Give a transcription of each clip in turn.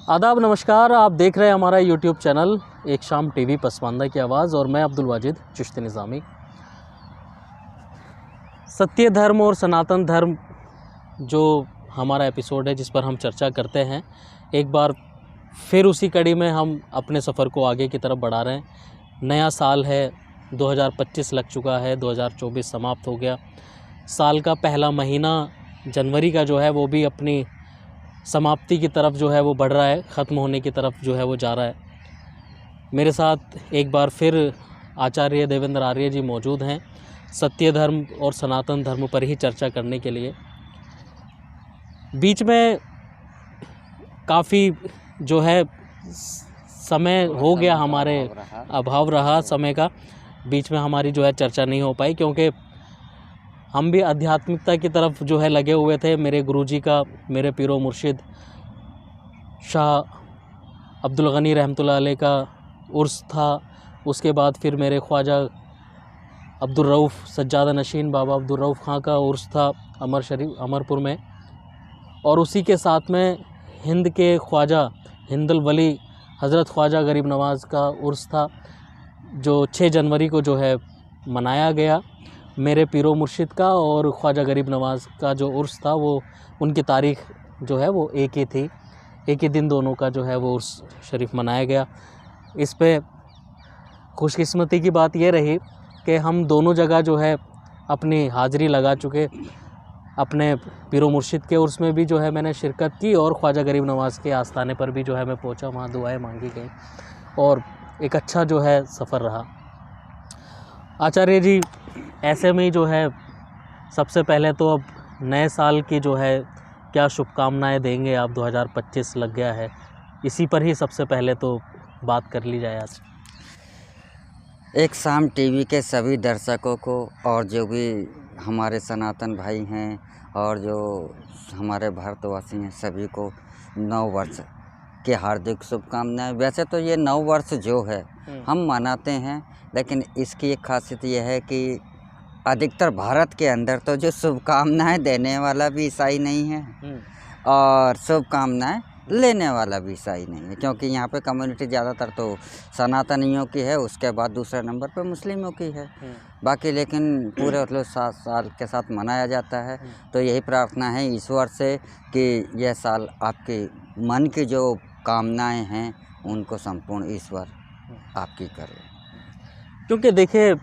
आदाब नमस्कार, आप देख रहे हैं हमारा यूट्यूब चैनल एक शाम टीवी पसमानदा की आवाज़ और मैं अब्दुल वाजिद चिश्ती निज़ामी। सत्य धर्म और सनातन धर्म जो हमारा एपिसोड है जिस पर हम चर्चा करते हैं, एक बार फिर उसी कड़ी में हम अपने सफ़र को आगे की तरफ बढ़ा रहे हैं। नया साल है, 2025 लग चुका है, 2024 समाप्त हो गया। साल का पहला महीना जनवरी का जो है वो भी अपनी समाप्ति की तरफ जो है वो बढ़ रहा है, ख़त्म होने की तरफ जो है वो जा रहा है। मेरे साथ एक बार फिर आचार्य देवेंद्र आर्य जी मौजूद हैं सत्य धर्म और सनातन धर्म पर ही चर्चा करने के लिए। बीच में काफ़ी जो है समय हो गया, हमारे अभाव रहा समय का, बीच में हमारी जो है चर्चा नहीं हो पाई क्योंकि हम भी आध्यात्मिकता की तरफ जो है लगे हुए थे। मेरे गुरुजी का, मेरे पीरो मुर्शिद शाह अब्दुल गनी रहमतुल्लाह अलैह का उर्स था। उसके बाद फिर मेरे ख्वाजा अब्दुल रऊफ़ सज्जादा नशीन बाबा अब्दुल रऊफ़ खां का उर्स था अमरपुर में। और उसी के साथ में हिंद के ख्वाजा हिंदुल वली हज़रत ख्वाजा गरीब नवाज़ का उर्स था, जो 6 जनवरी को जो है मनाया गया। मेरे पीरो मुर्शिद का और ख्वाजा गरीब नवाज़ का जो उर्स था वो उनकी तारीख़ जो है वो एक ही थी, एक ही दिन दोनों का जो है वो उर्स शरीफ मनाया गया। इस पे खुशकिस्मती की बात ये रही कि हम दोनों जगह जो है अपनी हाज़िरी लगा चुके। अपने पीरो मुर्शिद के उर्स में भी जो है मैंने शिरकत की और ख्वाजा गरीब नवाज़ के आस्थाने पर भी जो है मैं पहुंचा, वहाँ दुआएं मांगी गई और एक अच्छा जो है सफ़र रहा। आचार्य जी, ऐसे में ही जो है सबसे पहले तो अब नए साल की जो है क्या शुभकामनाएं देंगे आप? 2025 लग गया है, इसी पर ही सबसे पहले तो बात कर ली जाए आज। एक शाम टीवी के सभी दर्शकों को और जो भी हमारे सनातन भाई हैं और जो हमारे भारतवासी हैं सभी को नव वर्ष की हार्दिक शुभकामनाएं। वैसे तो ये नव वर्ष जो है हम मनाते हैं, लेकिन इसकी एक खासियत यह है कि अधिकतर भारत के अंदर तो जो शुभकामनाएं देने वाला भी ईसाई नहीं है और शुभकामनाएं लेने वाला भी ईसाई नहीं है, क्योंकि यहाँ पे कम्युनिटी ज़्यादातर तो सनातनियों की है, उसके बाद दूसरे नंबर पे मुस्लिमों की है। बाकी लेकिन पूरे मतलब 7 साल के साथ मनाया जाता है। तो यही प्रार्थना है ईश्वर से कि यह साल आपके मन की जो कामनाएं हैं उनको संपूर्ण ईश्वर आपकी करे। क्योंकि देखिए,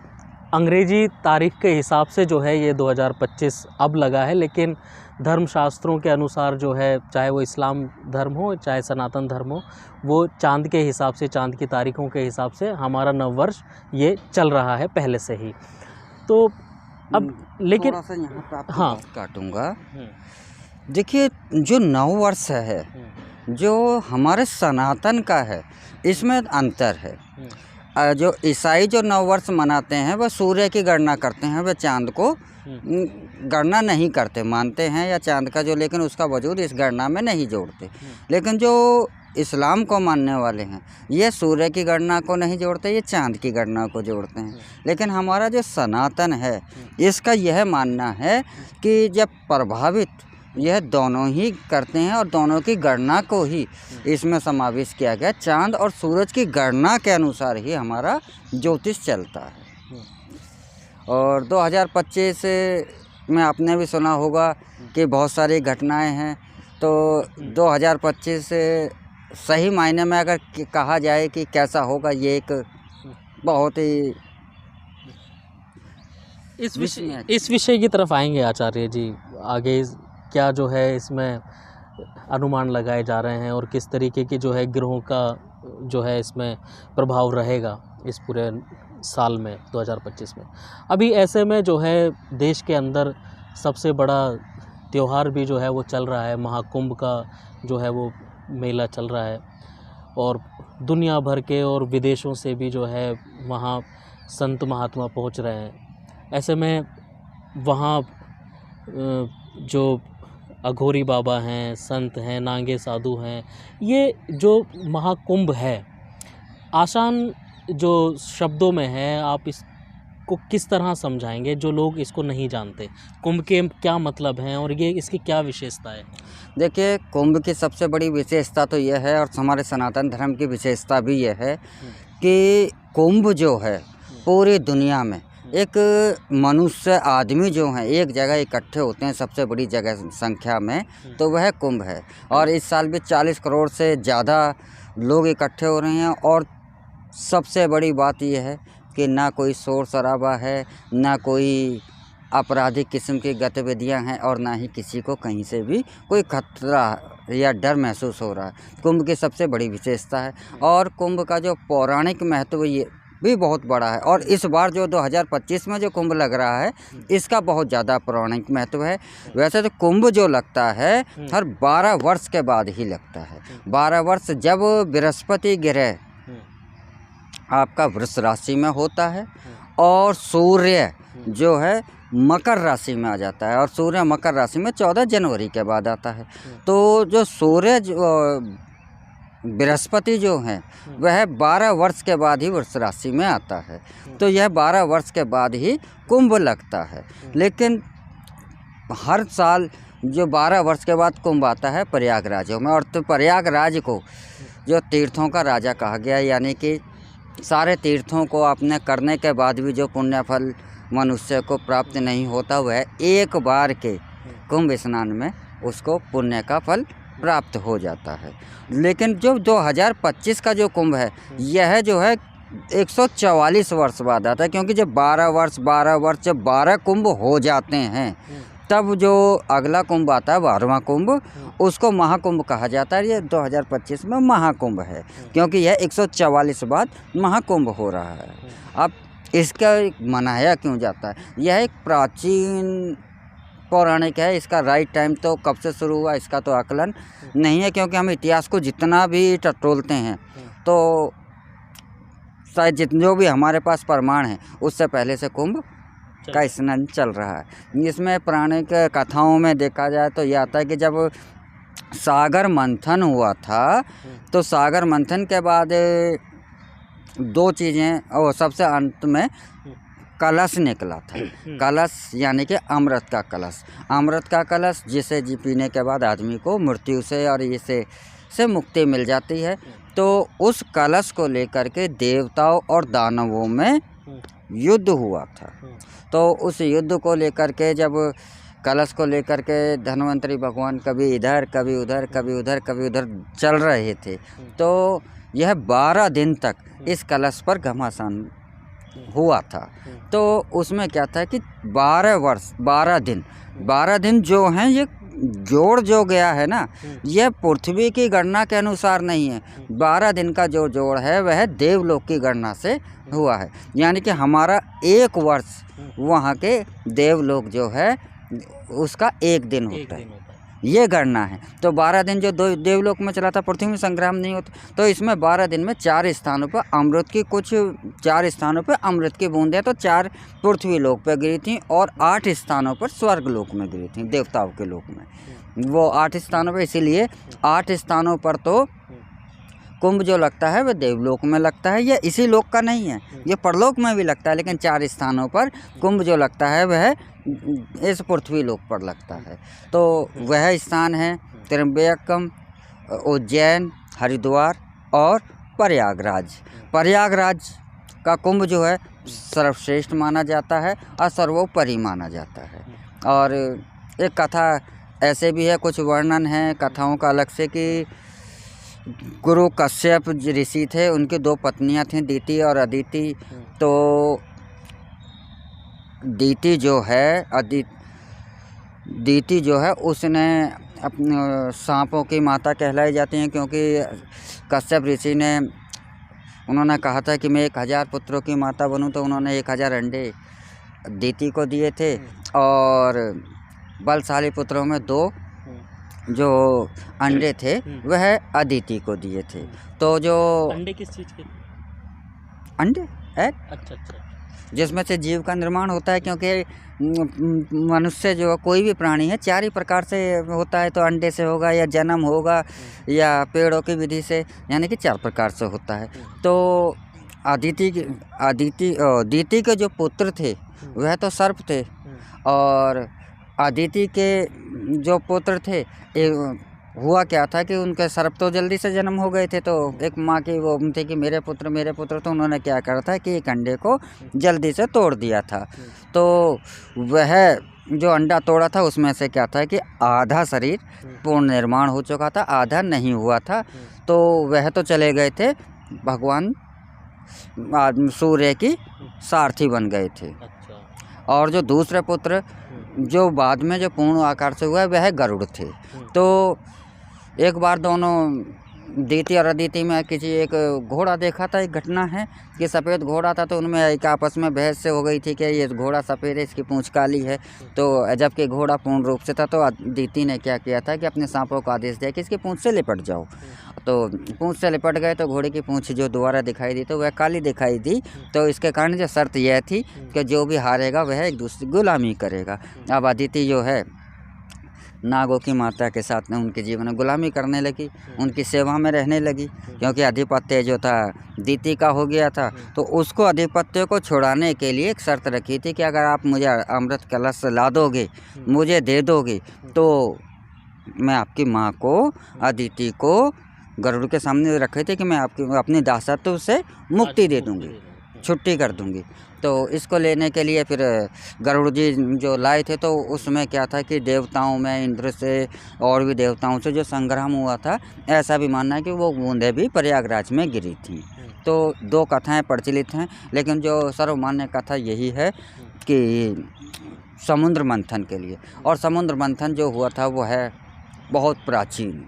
अंग्रेज़ी तारीख़ के हिसाब से जो है ये 2025 अब लगा है, लेकिन धर्मशास्त्रों के अनुसार जो है, चाहे वो इस्लाम धर्म हो चाहे सनातन धर्म हो, वो चाँद के हिसाब से, चाँद की तारीख़ों के हिसाब से हमारा नव वर्ष ये चल रहा है पहले से ही। तो अब लेकिन थोड़ा सा यहाँ पे आपको हाँ बात काटूँगा। देखिए, जो नव वर्ष है जो हमारे सनातन का है, इसमें अंतर है। जो ईसाई जो नव वर्ष मनाते हैं वह सूर्य की गणना करते हैं, वह चांद को गणना नहीं करते, मानते हैं या चांद का जो, लेकिन उसका वजूद इस गणना में नहीं जोड़ते। लेकिन जो इस्लाम को मानने वाले हैं ये सूर्य की गणना को नहीं जोड़ते, ये चांद की गणना को जोड़ते हैं। लेकिन हमारा जो सनातन है इसका यह मानना है कि जब प्रभावित यह दोनों ही करते हैं और दोनों की गणना को ही इसमें समावेश किया गया। चांद और सूरज की गणना के अनुसार ही हमारा ज्योतिष चलता है। और 2025 में आपने भी सुना होगा कि बहुत सारी घटनाएं हैं। तो 2025 सही मायने में अगर कहा जाए कि कैसा होगा, ये एक बहुत ही इस विषय की तरफ आएंगे आचार्य जी। आगे क्या जो है इसमें अनुमान लगाए जा रहे हैं और किस तरीके की जो है ग्रहों का जो है इसमें प्रभाव रहेगा इस पूरे साल में 2025 में। अभी ऐसे में जो है देश के अंदर सबसे बड़ा त्यौहार भी जो है वो चल रहा है, महाकुंभ का जो है वो मेला चल रहा है और दुनिया भर के और विदेशों से भी जो है वहाँ संत महात्मा पहुँच रहे हैं। ऐसे में वहाँ जो अघोरी बाबा हैं, संत हैं, नांगे साधु हैं, ये जो महाकुंभ है, आसान जो शब्दों में है आप को किस तरह समझाएंगे जो लोग इसको नहीं जानते? कुंभ के क्या मतलब हैं और ये इसकी क्या विशेषता है? देखिए, कुंभ की सबसे बड़ी विशेषता तो यह है, और हमारे सनातन धर्म की विशेषता भी यह है कि कुंभ जो है पूरी दुनिया में एक मनुष्य आदमी जो हैं एक जगह इकट्ठे होते हैं सबसे बड़ी जगह संख्या में, तो वह कुंभ है। और इस साल भी 40 करोड़ से ज़्यादा लोग इकट्ठे हो रहे हैं। और सबसे बड़ी बात यह है कि ना कोई शोर शराबा है, ना कोई आपराधिक किस्म की गतिविधियां हैं, और ना ही किसी को कहीं से भी कोई खतरा या डर महसूस हो रहा है। कुंभ की सबसे बड़ी विशेषता है। और कुंभ का जो पौराणिक महत्व ये भी बहुत बड़ा है। और इस बार जो 2025 में जो कुंभ लग रहा है इसका बहुत ज़्यादा पौराणिक महत्व है। वैसे तो कुंभ जो लगता है हर 12 वर्ष के बाद ही लगता है। 12 वर्ष जब बृहस्पति ग्रह आपका वृष राशि में होता है और सूर्य जो है मकर राशि में आ जाता है, और सूर्य मकर राशि में 14 जनवरी के बाद आता है। तो जो सूर्य बृहस्पति जो हैं वह 12 वर्ष के बाद ही वृष राशि में आता है। तो यह 12 वर्ष के बाद ही कुंभ लगता है। लेकिन हर साल जो 12 वर्ष के बाद कुंभ आता है प्रयागराजों में, और तो प्रयागराज को जो तीर्थों का राजा कहा गया, यानी कि सारे तीर्थों को अपने करने के बाद भी जो पुण्य फल मनुष्य को प्राप्त नहीं होता, वह एक बार के कुंभ स्नान में उसको पुण्य का फल प्राप्त हो जाता है। लेकिन जो 2025 का जो कुंभ है यह जो है 144 वर्ष बाद आता है, क्योंकि जब 12 वर्ष जब 12 कुंभ हो जाते हैं तब जो अगला कुंभ आता है 12वां कुंभ, उसको महाकुंभ कहा जाता है। ये 2025 में महाकुंभ है, क्योंकि यह 144 बाद महाकुंभ हो रहा है। अब इसका मनाया क्यों जाता है? यह एक प्राचीन पौराणिक है। इसका राइट टाइम तो कब से शुरू हुआ इसका तो आकलन नहीं है, क्योंकि हम इतिहास को जितना भी टटोलते हैं तो शायद जो भी हमारे पास प्रमाण है उससे पहले से कुंभ का स्नान चल रहा है। इसमें पौराणिक कथाओं में देखा जाए तो यह आता है कि जब सागर मंथन हुआ था तो सागर मंथन के बाद दो चीज़ें, और सबसे अंत में कलश निकला था। कलश यानी कि अमृत का कलश। अमृत का कलश जिसे पीने के बाद आदमी को मृत्यु से और इसे से मुक्ति मिल जाती है। तो उस कलश को लेकर के देवताओं और दानवों में युद्ध हुआ था। तो उस युद्ध को लेकर के जब कलश को लेकर के धन्वंतरी भगवान कभी इधर कभी उधर कभी उधर कभी उधर चल रहे थे, तो यह 12 दिन तक इस कलश पर घमासान हुआ था। तो उसमें क्या था कि 12 वर्ष 12 दिन जो हैं ये जोड़ जो गया है ना, यह पृथ्वी की गणना के अनुसार नहीं है। 12 दिन का जो जोड़ है वह देवलोक की गणना से हुआ है, यानी कि हमारा एक वर्ष वहाँ के देवलोक जो है उसका एक दिन होता है, ये गणना है। तो 12 दिन जो देवलोक में चला था, पृथ्वी में संग्राम नहीं होता, तो इसमें 12 दिन में 4 स्थानों पर अमृत की 4 स्थानों पर अमृत की बूंदें तो 4 पृथ्वी लोक पर गिरी थी और 8 स्थानों पर स्वर्ग लोक में गिरी थी, देवताओं के लोक में। वो 8 स्थानों पर, इसीलिए 8 स्थानों पर तो कुंभ जो लगता है वह देवलोक में लगता है। यह इसी लोक का नहीं है, ये परलोक में भी लगता है, लेकिन 4 स्थानों पर कुंभ जो लगता है वह इस पृथ्वी लोक पर लगता है। तो वह स्थान है त्र्यंबकम, उज्जैन, हरिद्वार और प्रयागराज। प्रयागराज का कुंभ जो है सर्वश्रेष्ठ माना जाता है और सर्वोपरि माना जाता है। और एक कथा ऐसे भी है, कुछ वर्णन है कथाओं का अलग से, कि गुरु कश्यप ऋषि थे, उनकी 2 पत्नियां थीं, दीति और अदिति। तो दीति जो है उसने अपने सांपों की माता कहलाई जाती हैं, क्योंकि कश्यप ऋषि ने उन्होंने कहा था कि मैं 1000 पुत्रों की माता बनूं, तो उन्होंने 1000 अंडे दीति को दिए थे, और बलशाली पुत्रों में 2 जो अंडे थे वह अदिति को दिए थे। तो जो अंडे किस चीज़ के? अंडे है अच्छा, जिसमें से जीव का निर्माण होता है, क्योंकि मनुष्य जो कोई भी प्राणी है 4 ही प्रकार से होता है। तो अंडे से होगा, या जन्म होगा, या पेड़ों की विधि से, यानी कि 4 प्रकार से होता है। तो अदिति के जो पुत्र थे वह तो सर्प थे, और अदिति के जो पुत्र थे हुआ क्या था कि उनके सर्प तो जल्दी से जन्म हो गए थे, तो एक माँ की वो थी कि मेरे पुत्र, तो उन्होंने क्या करा था कि एक अंडे को जल्दी से तोड़ दिया था। तो वह जो अंडा तोड़ा था उसमें से क्या था कि आधा शरीर पूर्ण निर्माण हो चुका था, आधा नहीं हुआ था। तो वह तो चले गए थे, भगवान सूर्य की सारथी बन गए थे। और जो दूसरे पुत्र जो बाद में जो पूर्ण आकार से हुआ वह गरुड़ थे। तो एक बार दोनों दीति और अदिति में किसी एक घोड़ा देखा था। एक घटना है कि सफ़ेद घोड़ा था, तो उनमें एक आपस में बहस से हो गई थी कि ये घोड़ा सफ़ेद है, इसकी पूंछ काली है। तो जबकि घोड़ा पूर्ण रूप से था, तो अदिति ने क्या किया था कि अपने सांपों को आदेश दिया कि इसकी पूंछ से लिपट जाओ। तो पूंछ से लिपट गए, तो घोड़े की पूंछ जो दोबारा दिखाई दी तो वह काली दिखाई दी। तो इसके कारण जो शर्त यह थी कि जो भी हारेगा वह एक दूसरे की गुलामी करेगा। अब अदिति जो है नागों की माता के साथ में उनके जीवन में गुलामी करने लगी, उनकी सेवा में रहने लगी, क्योंकि अधिपत्य जो था दीति का हो गया था। तो उसको अधिपत्य को छुड़ाने के लिए एक शर्त रखी थी कि अगर आप मुझे अमृत कलश ला दोगे, मुझे दे दोगे, तो मैं आपकी माँ को, अदिति को गरुड़ के सामने रखे थे कि मैं आपकी अपनी दासत्व से मुक्ति दे दूँगी, छुट्टी कर दूँगी। तो इसको लेने के लिए फिर गरुड़ जी जो लाए थे, तो उसमें क्या था कि देवताओं में इंद्र से और भी देवताओं से जो संग्राम हुआ था, ऐसा भी मानना है कि वो बूंदें भी प्रयागराज में गिरी थी। तो दो कथाएं प्रचलित हैं, लेकिन जो सर्वमान्य कथा यही है कि समुद्र मंथन के लिए। और समुद्र मंथन जो हुआ था वो है बहुत प्राचीन,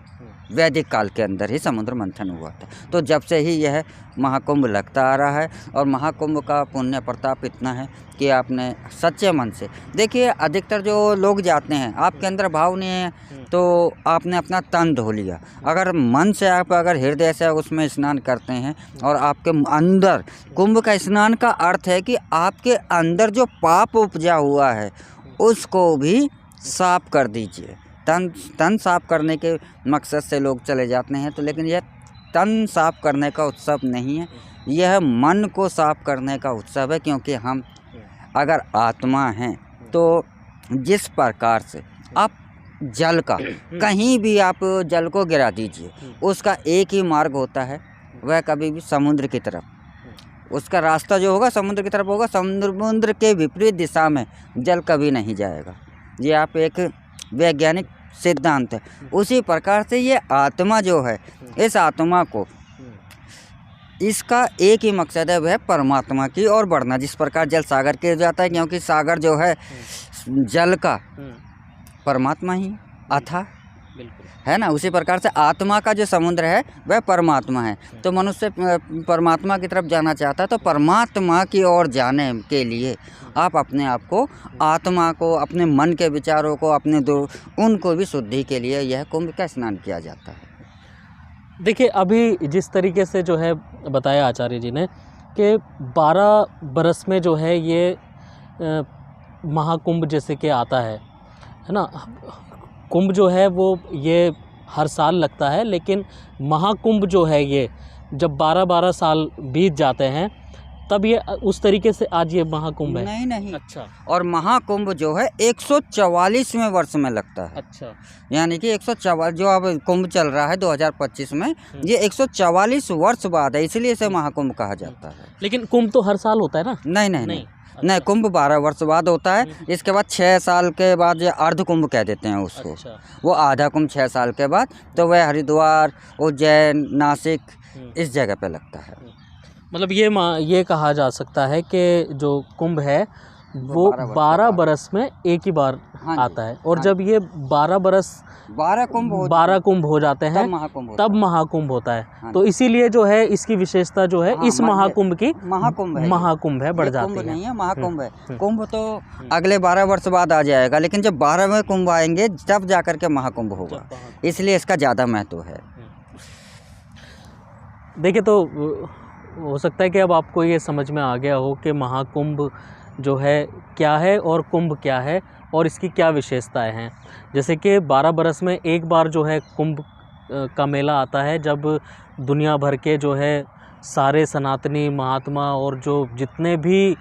वैदिक काल के अंदर ही समुद्र मंथन हुआ था। तो जब से ही यह महाकुंभ लगता आ रहा है, और महाकुंभ का पुण्य प्रताप इतना है कि आपने सच्चे मन से देखिए, अधिकतर जो लोग जाते हैं आपके अंदर भाव नहीं है, तो आपने अपना तन धो लिया। अगर मन से आप अगर हृदय से उसमें स्नान करते हैं, और आपके अंदर कुंभ का स्नान का अर्थ है कि आपके अंदर जो पाप उपजा हुआ है उसको भी साफ कर दीजिए। तन साफ करने के मकसद से लोग चले जाते हैं, तो लेकिन यह तन साफ करने का उत्सव नहीं है, यह मन को साफ करने का उत्सव है। क्योंकि हम अगर आत्मा हैं, तो जिस प्रकार से आप जल का कहीं भी आप जल को गिरा दीजिए, उसका एक ही मार्ग होता है, वह कभी भी समुद्र की तरफ, उसका रास्ता जो होगा समुद्र की तरफ होगा। समुद्र के विपरीत दिशा में जल कभी नहीं जाएगा। ये आप एक वैज्ञानिक सिद्धांत है। उसी प्रकार से ये आत्मा जो है, इस आत्मा को इसका एक ही मकसद है, वह परमात्मा की ओर बढ़ना। जिस प्रकार जल सागर के जाता है, क्योंकि सागर जो है जल का परमात्मा ही अथा है ना, उसी प्रकार से आत्मा का जो समुद्र है वह परमात्मा है। तो मनुष्य परमात्मा की तरफ जाना चाहता है, तो परमात्मा की ओर जाने के लिए आप अपने आप को, आत्मा को, अपने मन के विचारों को, अपने उनको भी शुद्धि के लिए यह कुंभ का स्नान किया जाता है। देखिए, अभी जिस तरीके से जो है बताया आचार्य जी ने कि 12 बरस में जो है ये महाकुंभ जैसे कि आता है ना। कुंभ जो है वो ये हर साल लगता है, लेकिन महाकुंभ जो है ये जब 12-12 साल बीत जाते हैं तब ये उस तरीके से आज ये महाकुंभ है। नहीं। अच्छा। और महाकुंभ जो है 144वें वर्ष में लगता है। अच्छा। यानी कि 144 जो अब कुंभ चल रहा है 2025 में, ये 144 वर्ष बाद है, इसलिए इसे महाकुंभ कहा जाता है। लेकिन कुंभ तो हर साल होता है ना? नहीं। नहीं, कुंभ 12 वर्ष बाद होता है। इसके बाद 6 साल के बाद ये अर्ध कुंभ कह देते हैं उसको। अच्छा। वो आधा कुंभ 6 साल के बाद, तो वह हरिद्वार, उज्जैन, नासिक इस जगह पे लगता है। मतलब ये कहा जा सकता है कि जो कुंभ है वो 12 बरस में एक ही बार आता है। और जब ये 12 कुंभ हो जाते हैं तब महाकुंभ होता है। तो इसीलिए जो है इसकी विशेषता जो है इस महाकुंभ की महाकुंभ है, बढ़ जाती है। नहीं है, महाकुंभ है। कुंभ तो अगले 12 वर्ष बाद आ जाएगा, लेकिन जब 12वें कुंभ आएंगे तब जाकर के महाकुंभ होगा, इसलिए इसका ज़्यादा महत्व है। देखिए, तो हो सकता है कि अब आपको ये समझ में आ गया हो कि महाकुंभ जो है क्या है और कुंभ क्या है और इसकी क्या विशेषताएं हैं। जैसे कि 12 बरस में एक बार जो है कुंभ का मेला आता है, जब दुनिया भर के जो है सारे सनातनी महात्मा और जो जितने भी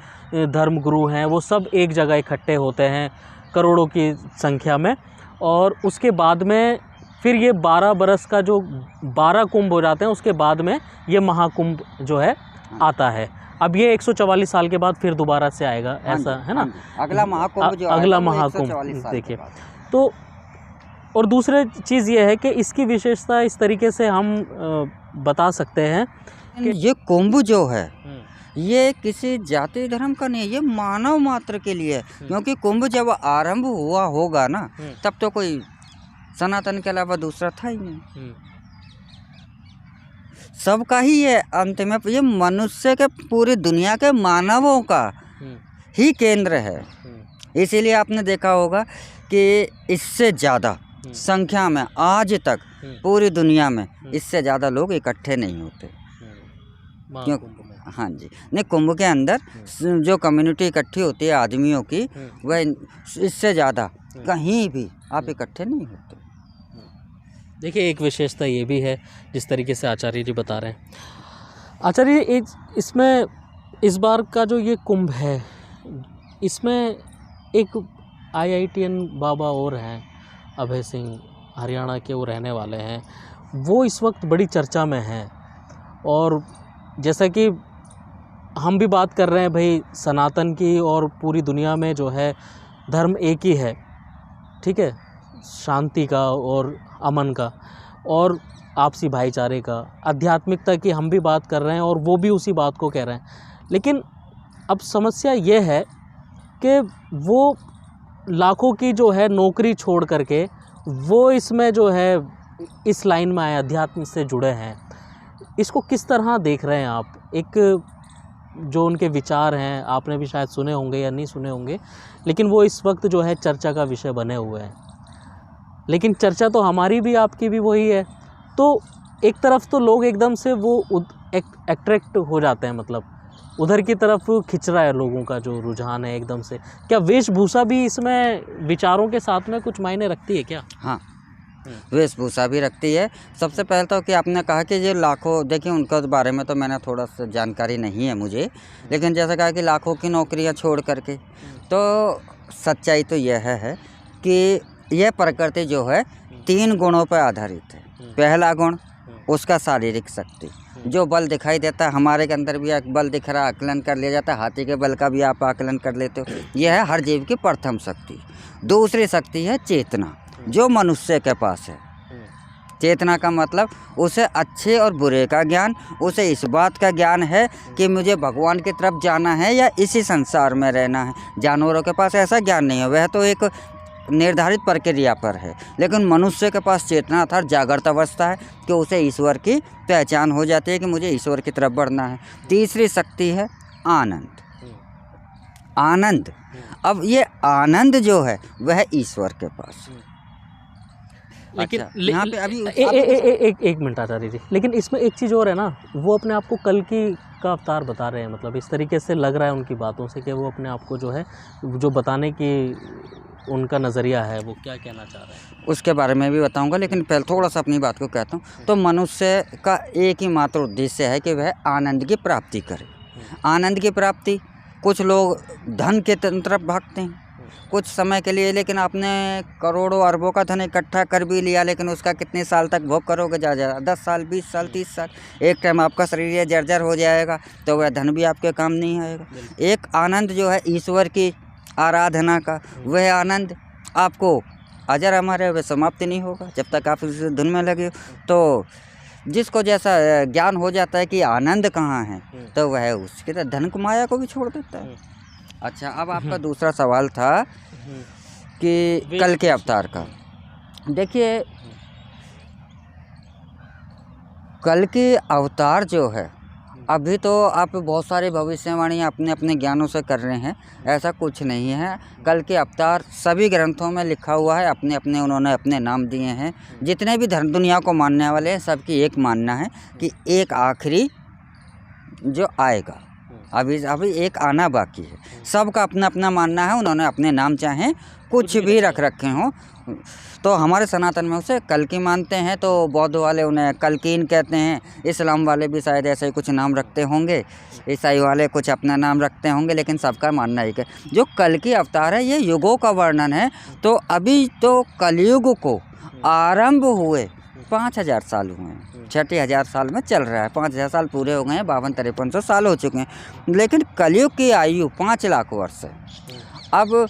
धर्म गुरु हैं वो सब एक जगह इकट्ठे होते हैं करोड़ों की संख्या में। और उसके बाद में फिर ये 12 बरस का जो 12 कुंभ हो जाते हैं, उसके बाद में ये महाकुंभ जो है आता है। अब ये 144 साल के बाद फिर दोबारा से आएगा, ऐसा है ना? अगला महाकुंभ जो अगला महाकुंभ देखिए। तो और दूसरी चीज़ ये है कि इसकी विशेषता इस तरीके से हम बता सकते हैं कि ये कुंभ जो है ये किसी जाति धर्म का नहीं है, ये मानव मात्र के लिए है। क्योंकि कुंभ जब आरंभ हुआ होगा ना, तब तो कोई सनातन के अलावा दूसरा था ही नहीं, सबका ही ये अंत में ये मनुष्य के पूरी दुनिया के मानवों का ही केंद्र है। इसीलिए आपने देखा होगा कि इससे ज़्यादा संख्या में आज तक पूरी दुनिया में इससे ज़्यादा लोग इकट्ठे नहीं होते। क्यों? हाँ जी, नहीं, कुंभ के अंदर जो कम्युनिटी इकट्ठी होती है आदमियों की, वह इससे ज़्यादा कहीं भी आप इकट्ठे नहीं होते। देखिए, एक विशेषता ये भी है जिस तरीके से आचार्य जी बता रहे हैं। आचार्य जी, इसमें इस बार का जो ये कुंभ है, इसमें एक IITN बाबा और हैं, अभय सिंह, हरियाणा के वो रहने वाले हैं, वो इस वक्त बड़ी चर्चा में हैं। और जैसा कि हम भी बात कर रहे हैं भाई सनातन की, और पूरी दुनिया में जो है धर्म एक ही है, ठीक है, शांति का और अमन का और आपसी भाईचारे का, आध्यात्मिकता की हम भी बात कर रहे हैं और वो भी उसी बात को कह रहे हैं। लेकिन अब समस्या ये है कि वो लाखों की जो है नौकरी छोड़ करके वो इसमें जो है इस लाइन में आए, अध्यात्म से जुड़े हैं। इसको किस तरह देख रहे हैं आप? एक जो उनके विचार हैं, आपने भी शायद सुने होंगे या नहीं सुने होंगे, लेकिन वो इस वक्त जो है चर्चा का विषय बने हुए हैं। लेकिन चर्चा तो हमारी भी आपकी भी वही है। तो एक तरफ तो लोग एकदम से वो अट्रैक्ट हो जाते हैं, मतलब उधर की तरफ खिंच रहा है लोगों का जो रुझान है एकदम से। क्या वेशभूषा भी इसमें विचारों के साथ में कुछ मायने रखती है क्या? हाँ, वेशभूषा भी रखती है। सबसे पहले तो कि आपने कहा कि ये लाखों, देखिए उनके बारे में तो मैंने थोड़ा सा जानकारी नहीं है मुझे, लेकिन जैसा कहा कि लाखों की नौकरियां छोड़ करके, तो सच्चाई तो यह है कि यह प्रकृति जो है 3 गुणों पर आधारित है। पहला गुण उसका शारीरिक शक्ति, जो बल दिखाई देता है, हमारे के अंदर भी एक बल दिख रहा है, आकलन कर लिया जाता है, हाथी के बल का भी आप आकलन कर लेते हो। यह है हर जीव की प्रथम शक्ति। दूसरी शक्ति है चेतना, जो मनुष्य के पास है। चेतना का मतलब उसे अच्छे और बुरे का ज्ञान, उसे इस बात का ज्ञान है कि मुझे भगवान की तरफ जाना है या इसी संसार में रहना है। जानवरों के पास ऐसा ज्ञान नहीं है, वह तो एक निर्धारित प्रक्रिया पर है। लेकिन मनुष्य के पास चेतना था, जागृत अवस्था है कि उसे ईश्वर की पहचान हो जाती है कि मुझे ईश्वर की तरफ बढ़ना है। तीसरी शक्ति है आनंद। आनंद, अब ये आनंद जो है वह ईश्वर के पास। लेकिन अच्छा, यहाँ पे अभी एक मिनट आचार्य जी, लेकिन इसमें एक चीज़ और है ना, वो अपने आप को कल्कि का अवतार बता रहे हैं। मतलब इस तरीके से लग रहा है उनकी बातों से कि वो अपने आप को जो है, जो बताने की उनका नज़रिया है, वो क्या कहना चाह रहे हैं उसके बारे में भी बताऊंगा। लेकिन पहले थोड़ा सा अपनी बात को कहता हूँ। तो मनुष्य का एक ही मात्र उद्देश्य है कि वह आनंद की प्राप्ति करे। आनंद की प्राप्ति, कुछ लोग धन के तरफ भागते हैं कुछ समय के लिए, लेकिन आपने करोड़ों अरबों का धन इकट्ठा कर भी लिया, लेकिन उसका कितने साल तक भोग करोगे? जा 10 साल, 20 साल, 30 साल। एक टाइम आपका शरीर ये जर्जर हो जाएगा, तो वह धन भी आपके काम नहीं आएगा। एक आनंद जो है ईश्वर की आराधना का, वह आनंद आपको अजर अमर है, वह समाप्ति नहीं होगा जब तक आप इस धुन में लगे हो। तो जिसको जैसा ज्ञान हो जाता है कि आनंद कहाँ है, तो वह उसके तो धन को, माया को भी छोड़ देता है। अच्छा, अब आपका दूसरा सवाल था कि कल के अवतार का। देखिए, कल के अवतार जो है, अभी तो आप बहुत सारी भविष्यवाणी अपने अपने ज्ञानों से कर रहे हैं, ऐसा कुछ नहीं है। कल के अवतार सभी ग्रंथों में लिखा हुआ है, अपने अपने उन्होंने अपने नाम दिए हैं। जितने भी धर्म दुनिया को मानने वाले हैं, सबकी एक मानना है कि एक आखिरी जो आएगा, अभी एक आना बाकी है। सबका अपना अपना मानना है, उन्होंने अपने नाम चाहे कुछ भी रख रखे हों। तो हमारे सनातन में उसे कल्कि मानते हैं, तो बौद्ध वाले उन्हें कल्कीन कहते हैं। इस्लाम वाले भी शायद ऐसे ही कुछ नाम रखते होंगे, ईसाई वाले कुछ अपना नाम रखते होंगे, लेकिन सबका मानना एक है। जो कल्कि अवतार है ये युगों का वर्णन है। तो अभी तो कलयुग को आरंभ हुए 5000 साल हुए हैं, 6000 साल में चल रहा है। 5000 साल पूरे हो गए हैं, 52-5300 साल हो चुके हैं, लेकिन कलयुग की आयु 5 लाख वर्ष है। अब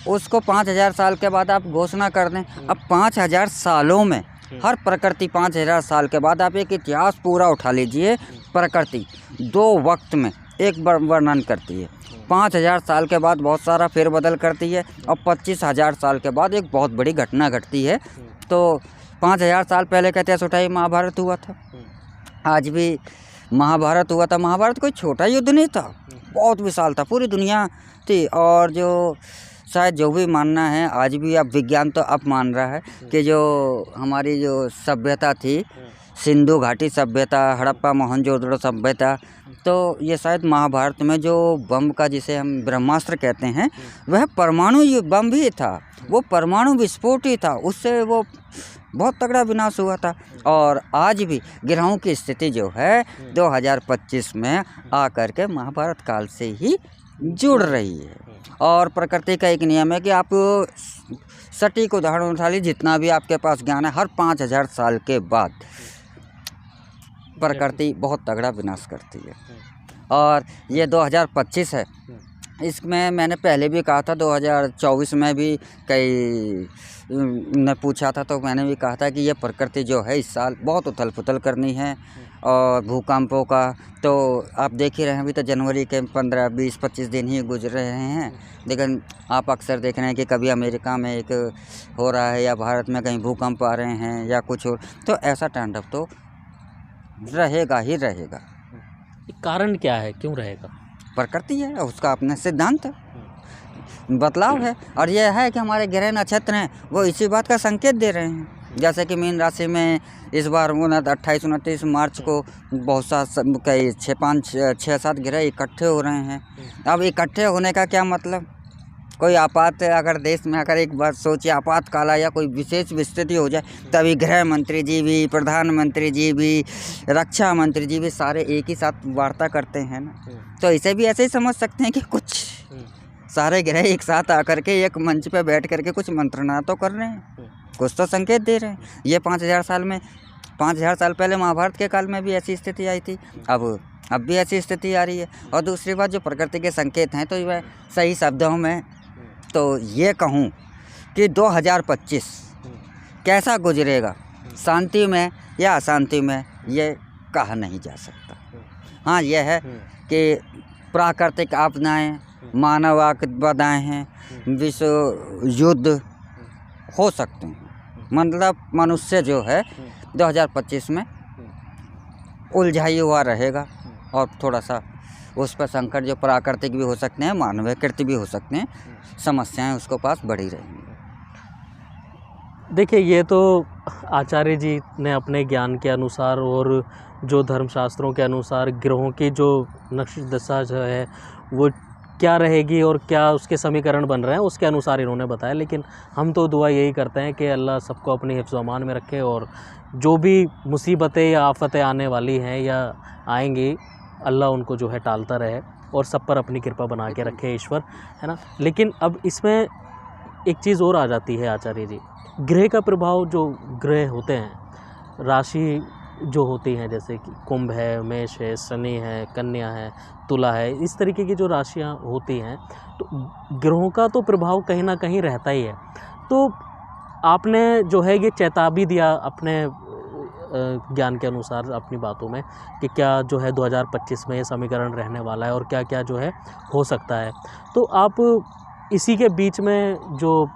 उसको 5000 साल के बाद आप घोषणा कर दें। अब 5000 सालों में हर प्रकृति 5000 साल के बाद आप एक इतिहास पूरा उठा लीजिए। प्रकृति 2 वक्त में एक वर्णन करती है, 5000 साल के बाद बहुत सारा फेरबदल करती है, और 25000 साल के बाद एक बहुत बड़ी घटना घटती है। तो 5000 साल पहले कहते हैं उठाइए महाभारत हुआ था, आज भी महाभारत हुआ था। महाभारत कोई छोटा युद्ध नहीं था, बहुत विशाल था, पूरी दुनिया थी। और जो शायद जो भी मानना है, आज भी अब विज्ञान तो अब मान रहा है कि जो हमारी जो सभ्यता थी, सिंधु घाटी सभ्यता, हड़प्पा मोहनजोदड़ो सभ्यता, तो ये शायद महाभारत में जो बम का जिसे हम ब्रह्मास्त्र कहते हैं, वह परमाणु बम भी था, वो परमाणु विस्फोट ही था, उससे वो बहुत तगड़ा विनाश हुआ था। और आज भी ग्रहों की स्थिति जो है 2025 में आकर के महाभारत काल से ही जुड़ रही है। और प्रकृति का एक नियम है कि आप सटीक उदाहरण उठा लीजिए, जितना भी आपके पास ज्ञान है, हर 5000 साल के बाद प्रकृति बहुत तगड़ा विनाश करती है। और ये 2025 है, इसमें मैंने पहले भी कहा था, 2024 में भी कई ने पूछा था, तो मैंने भी कहा था कि ये प्रकृति जो है इस साल बहुत उथल पुथल करनी है। और भूकंपों का तो आप देख ही रहे हैं, अभी तो जनवरी के 15, 20, 25 दिन ही गुजर रहे हैं, लेकिन आप अक्सर देख रहे हैं कि कभी अमेरिका में एक हो रहा है, या भारत में कहीं भूकंप आ रहे हैं, या कुछ और। तो ऐसा तांडव तो रहेगा ही रहेगा। कारण क्या है, क्यों रहेगा? प्रकृति है, उसका अपना सिद्धांत है, बदलाव है। और यह है कि हमारे ग्रह नक्षत्र हैं वो इसी बात का संकेत दे रहे हैं। जैसे कि मीन राशि में इस बार 28-29 मार्च को बहुत सा कई 6-7 ग्रह इकट्ठे हो रहे हैं। अब इकट्ठे होने का क्या मतलब? कोई आपात अगर देश में अगर एक बार सोचिए आपातकाल या कोई विशेष स्थिति हो जाए, तभी गृह मंत्री जी भी, प्रधानमंत्री जी भी, रक्षा मंत्री जी भी सारे एक ही साथ वार्ता करते हैं ना। तो इसे भी ऐसे ही समझ सकते हैं कि कुछ सारे ग्रह एक साथ आकर के एक मंच पे बैठ करके कुछ मंत्रणा तो कर रहे हैं, कुछ तो संकेत दे रहे हैं। ये 5000 साल में, 5000 साल पहले महाभारत के काल में भी ऐसी स्थिति आई थी, अब भी ऐसी स्थिति आ रही है। और दूसरी बात, जो प्रकृति के संकेत हैं, तो वह सही शब्दों में तो ये कहूँ कि 2025 कैसा गुजरेगा, शांति में या अशांति में, ये कहा नहीं जा सकता। हाँ, यह है कि प्राकृतिक आपदाएँ, मानव आपदाएँ हैं, विश्व युद्ध हो सकते हैं। मतलब मनुष्य जो है 2025 में उलझाई हुआ रहेगा, और थोड़ा सा उस पर संकट जो प्राकृतिक भी हो सकते हैं, मानवीकृत भी हो सकते हैं, समस्याएं उसको पास बढ़ी रहेंगी। देखिए, ये तो आचार्य जी ने अपने ज्ञान के अनुसार और जो धर्मशास्त्रों के अनुसार ग्रहों की जो नक्श दशा जो है वो क्या रहेगी और क्या उसके समीकरण बन रहे हैं, उसके अनुसार इन्होंने बताया। लेकिन हम तो दुआ यही करते हैं कि अल्लाह सबको अपनी हिफ्ज़-ओ-अमान में रखे, और जो भी मुसीबतें या आफतें आने वाली हैं या आएंगी, अल्लाह उनको जो है टालता रहे और सब पर अपनी कृपा बना के रखे ईश्वर, है ना। लेकिन अब इसमें एक चीज़ और आ जाती है आचार्य जी, ग्रह का प्रभाव, जो ग्रह होते हैं, राशि जो होती हैं, जैसे कि कुंभ है, मेष है, शनि है, कन्या है, तुला है, इस तरीके की जो राशियां होती हैं, तो ग्रहों का तो प्रभाव कहीं ना कहीं रहता ही है। तो आपने जो है ये चेतावनी दिया अपने ज्ञान के अनुसार अपनी बातों में कि क्या जो है 2025 में ये समीकरण रहने वाला है और क्या क्या जो है हो सकता है। तो आप इसी के बीच में जो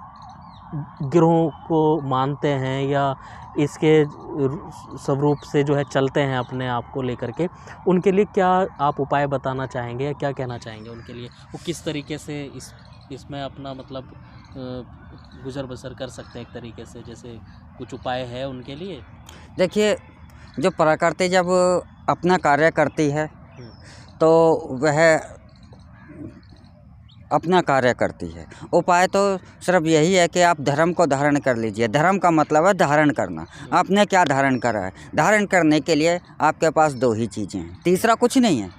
ग्रहों को मानते हैं या इसके स्वरूप से जो है चलते हैं अपने आप को लेकर के, उनके लिए क्या आप उपाय बताना चाहेंगे या क्या कहना चाहेंगे उनके लिए? वो किस तरीके से इसमें अपना मतलब गुजर बसर कर सकते हैं एक तरीके से, जैसे कुछ उपाय है उनके लिए? देखिए, जो प्रकृति जब अपना कार्य करती है तो वह अपना कार्य करती है। उपाय तो सिर्फ यही है कि आप धर्म को धारण कर लीजिए। धर्म का मतलब है धारण करना। आपने क्या धारण करा है? धारण करने के लिए आपके पास दो ही चीज़ें हैं, तीसरा कुछ नहीं है,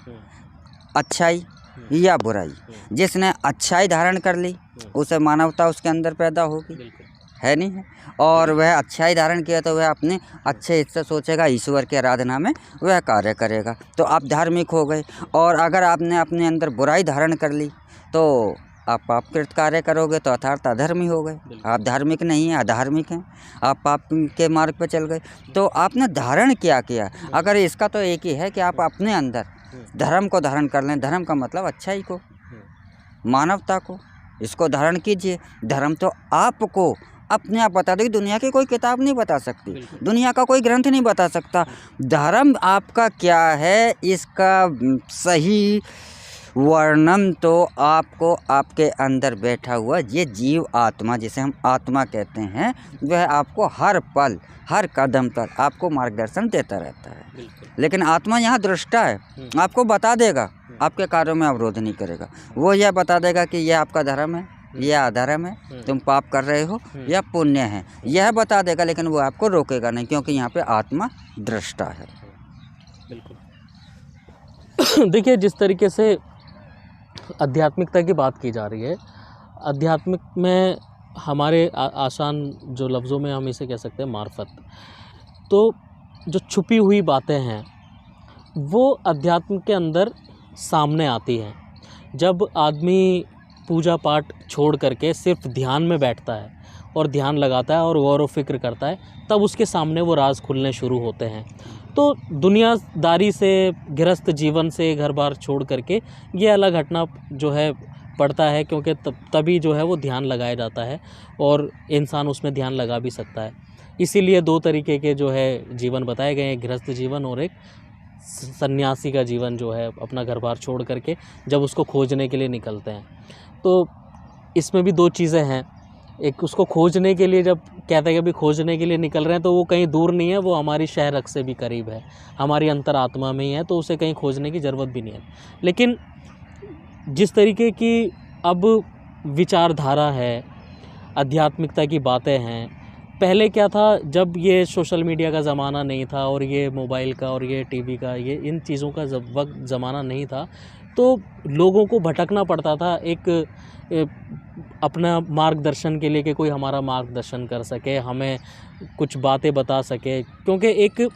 अच्छाई या बुराई। जिसने अच्छाई धारण कर ली उसे मानवता उसके अंदर पैदा होगी, है नहीं है? और वह अच्छाई धारण किया तो वह अपने अच्छे हिस्से सोचेगा, ईश्वर की आराधना में वह कार्य करेगा, तो आप धार्मिक हो गए। और अगर आपने अपने अंदर बुराई धारण कर ली तो आप पापकृत कार्य करोगे, तो अर्थात अधर्मी हो गए। आप धार्मिक नहीं हैं, अधार्मिक हैं, आप पाप के मार्ग पर चल गए। तो आपने धारण क्या किया? अगर इसका तो एक ही है कि आप अपने अंदर धर्म को धारण कर लें। धर्म का मतलब अच्छाई को, मानवता को, इसको धारण कीजिए। धर्म तो आपको अपने आप बता देगी, दुनिया की कोई किताब नहीं बता सकती, दुनिया का कोई ग्रंथ नहीं बता सकता। धर्म आपका क्या है इसका सही वर्णन तो आपको आपके अंदर बैठा हुआ ये जीव आत्मा, जिसे हम आत्मा कहते हैं, वह आपको हर पल हर कदम पर आपको मार्गदर्शन देता रहता है। लेकिन आत्मा यहाँ दृष्टा है, आपको बता देगा, आपके कार्यों में अवरोध नहीं करेगा। वो यह बता देगा कि यह आपका धर्म है, यह अधर्म है, तुम पाप कर रहे हो या पुण्य है, यह बता देगा। लेकिन वो आपको रोकेगा नहीं, क्योंकि यहाँ पे आत्मा दृष्टा है। बिल्कुल। देखिए, जिस तरीके से आध्यात्मिकता की बात की जा रही है, आध्यात्मिक में हमारे आसान जो लफ्ज़ों में हम इसे कह सकते हैं मार्फत। तो जो छुपी हुई बातें हैं वो अध्यात्म के अंदर सामने आती हैं। जब आदमी पूजा पाठ छोड़ करके सिर्फ ध्यान में बैठता है और ध्यान लगाता है और गौर व फिक्र करता है, तब उसके सामने वो राज खुलने शुरू होते हैं। तो दुनियादारी से, गृहस्थ जीवन से, घर बार छोड़ करके ये अलग हटना जो है पड़ता है, क्योंकि तभी जो है वो ध्यान लगाया जाता है और इंसान उसमें ध्यान लगा भी सकता है। इसीलिए दो तरीके के जो है जीवन बताए गए हैं, गृहस्थ जीवन और एक सन्यासी का जीवन, जो है अपना घर बार छोड़ करके जब उसको खोजने के लिए निकलते हैं। तो इसमें भी दो चीज़ें हैं। एक, उसको खोजने के लिए जब कहते हैं कि अभी खोजने के लिए निकल रहे हैं, तो वो कहीं दूर नहीं है, वो हमारी शहरक से भी करीब है, हमारी अंतरात्मा में ही है, तो उसे कहीं खोजने की ज़रूरत भी नहीं है। लेकिन जिस तरीके की अब विचारधारा है, आध्यात्मिकता की बातें हैं, पहले क्या था, जब ये सोशल मीडिया का ज़माना नहीं था और ये मोबाइल का और ये टीवी का, ये इन चीज़ों का वक्त ज़माना नहीं था, तो लोगों को भटकना पड़ता था एक अपना मार्गदर्शन के लिए, कि कोई हमारा मार्गदर्शन कर सके, हमें कुछ बातें बता सके। क्योंकि एक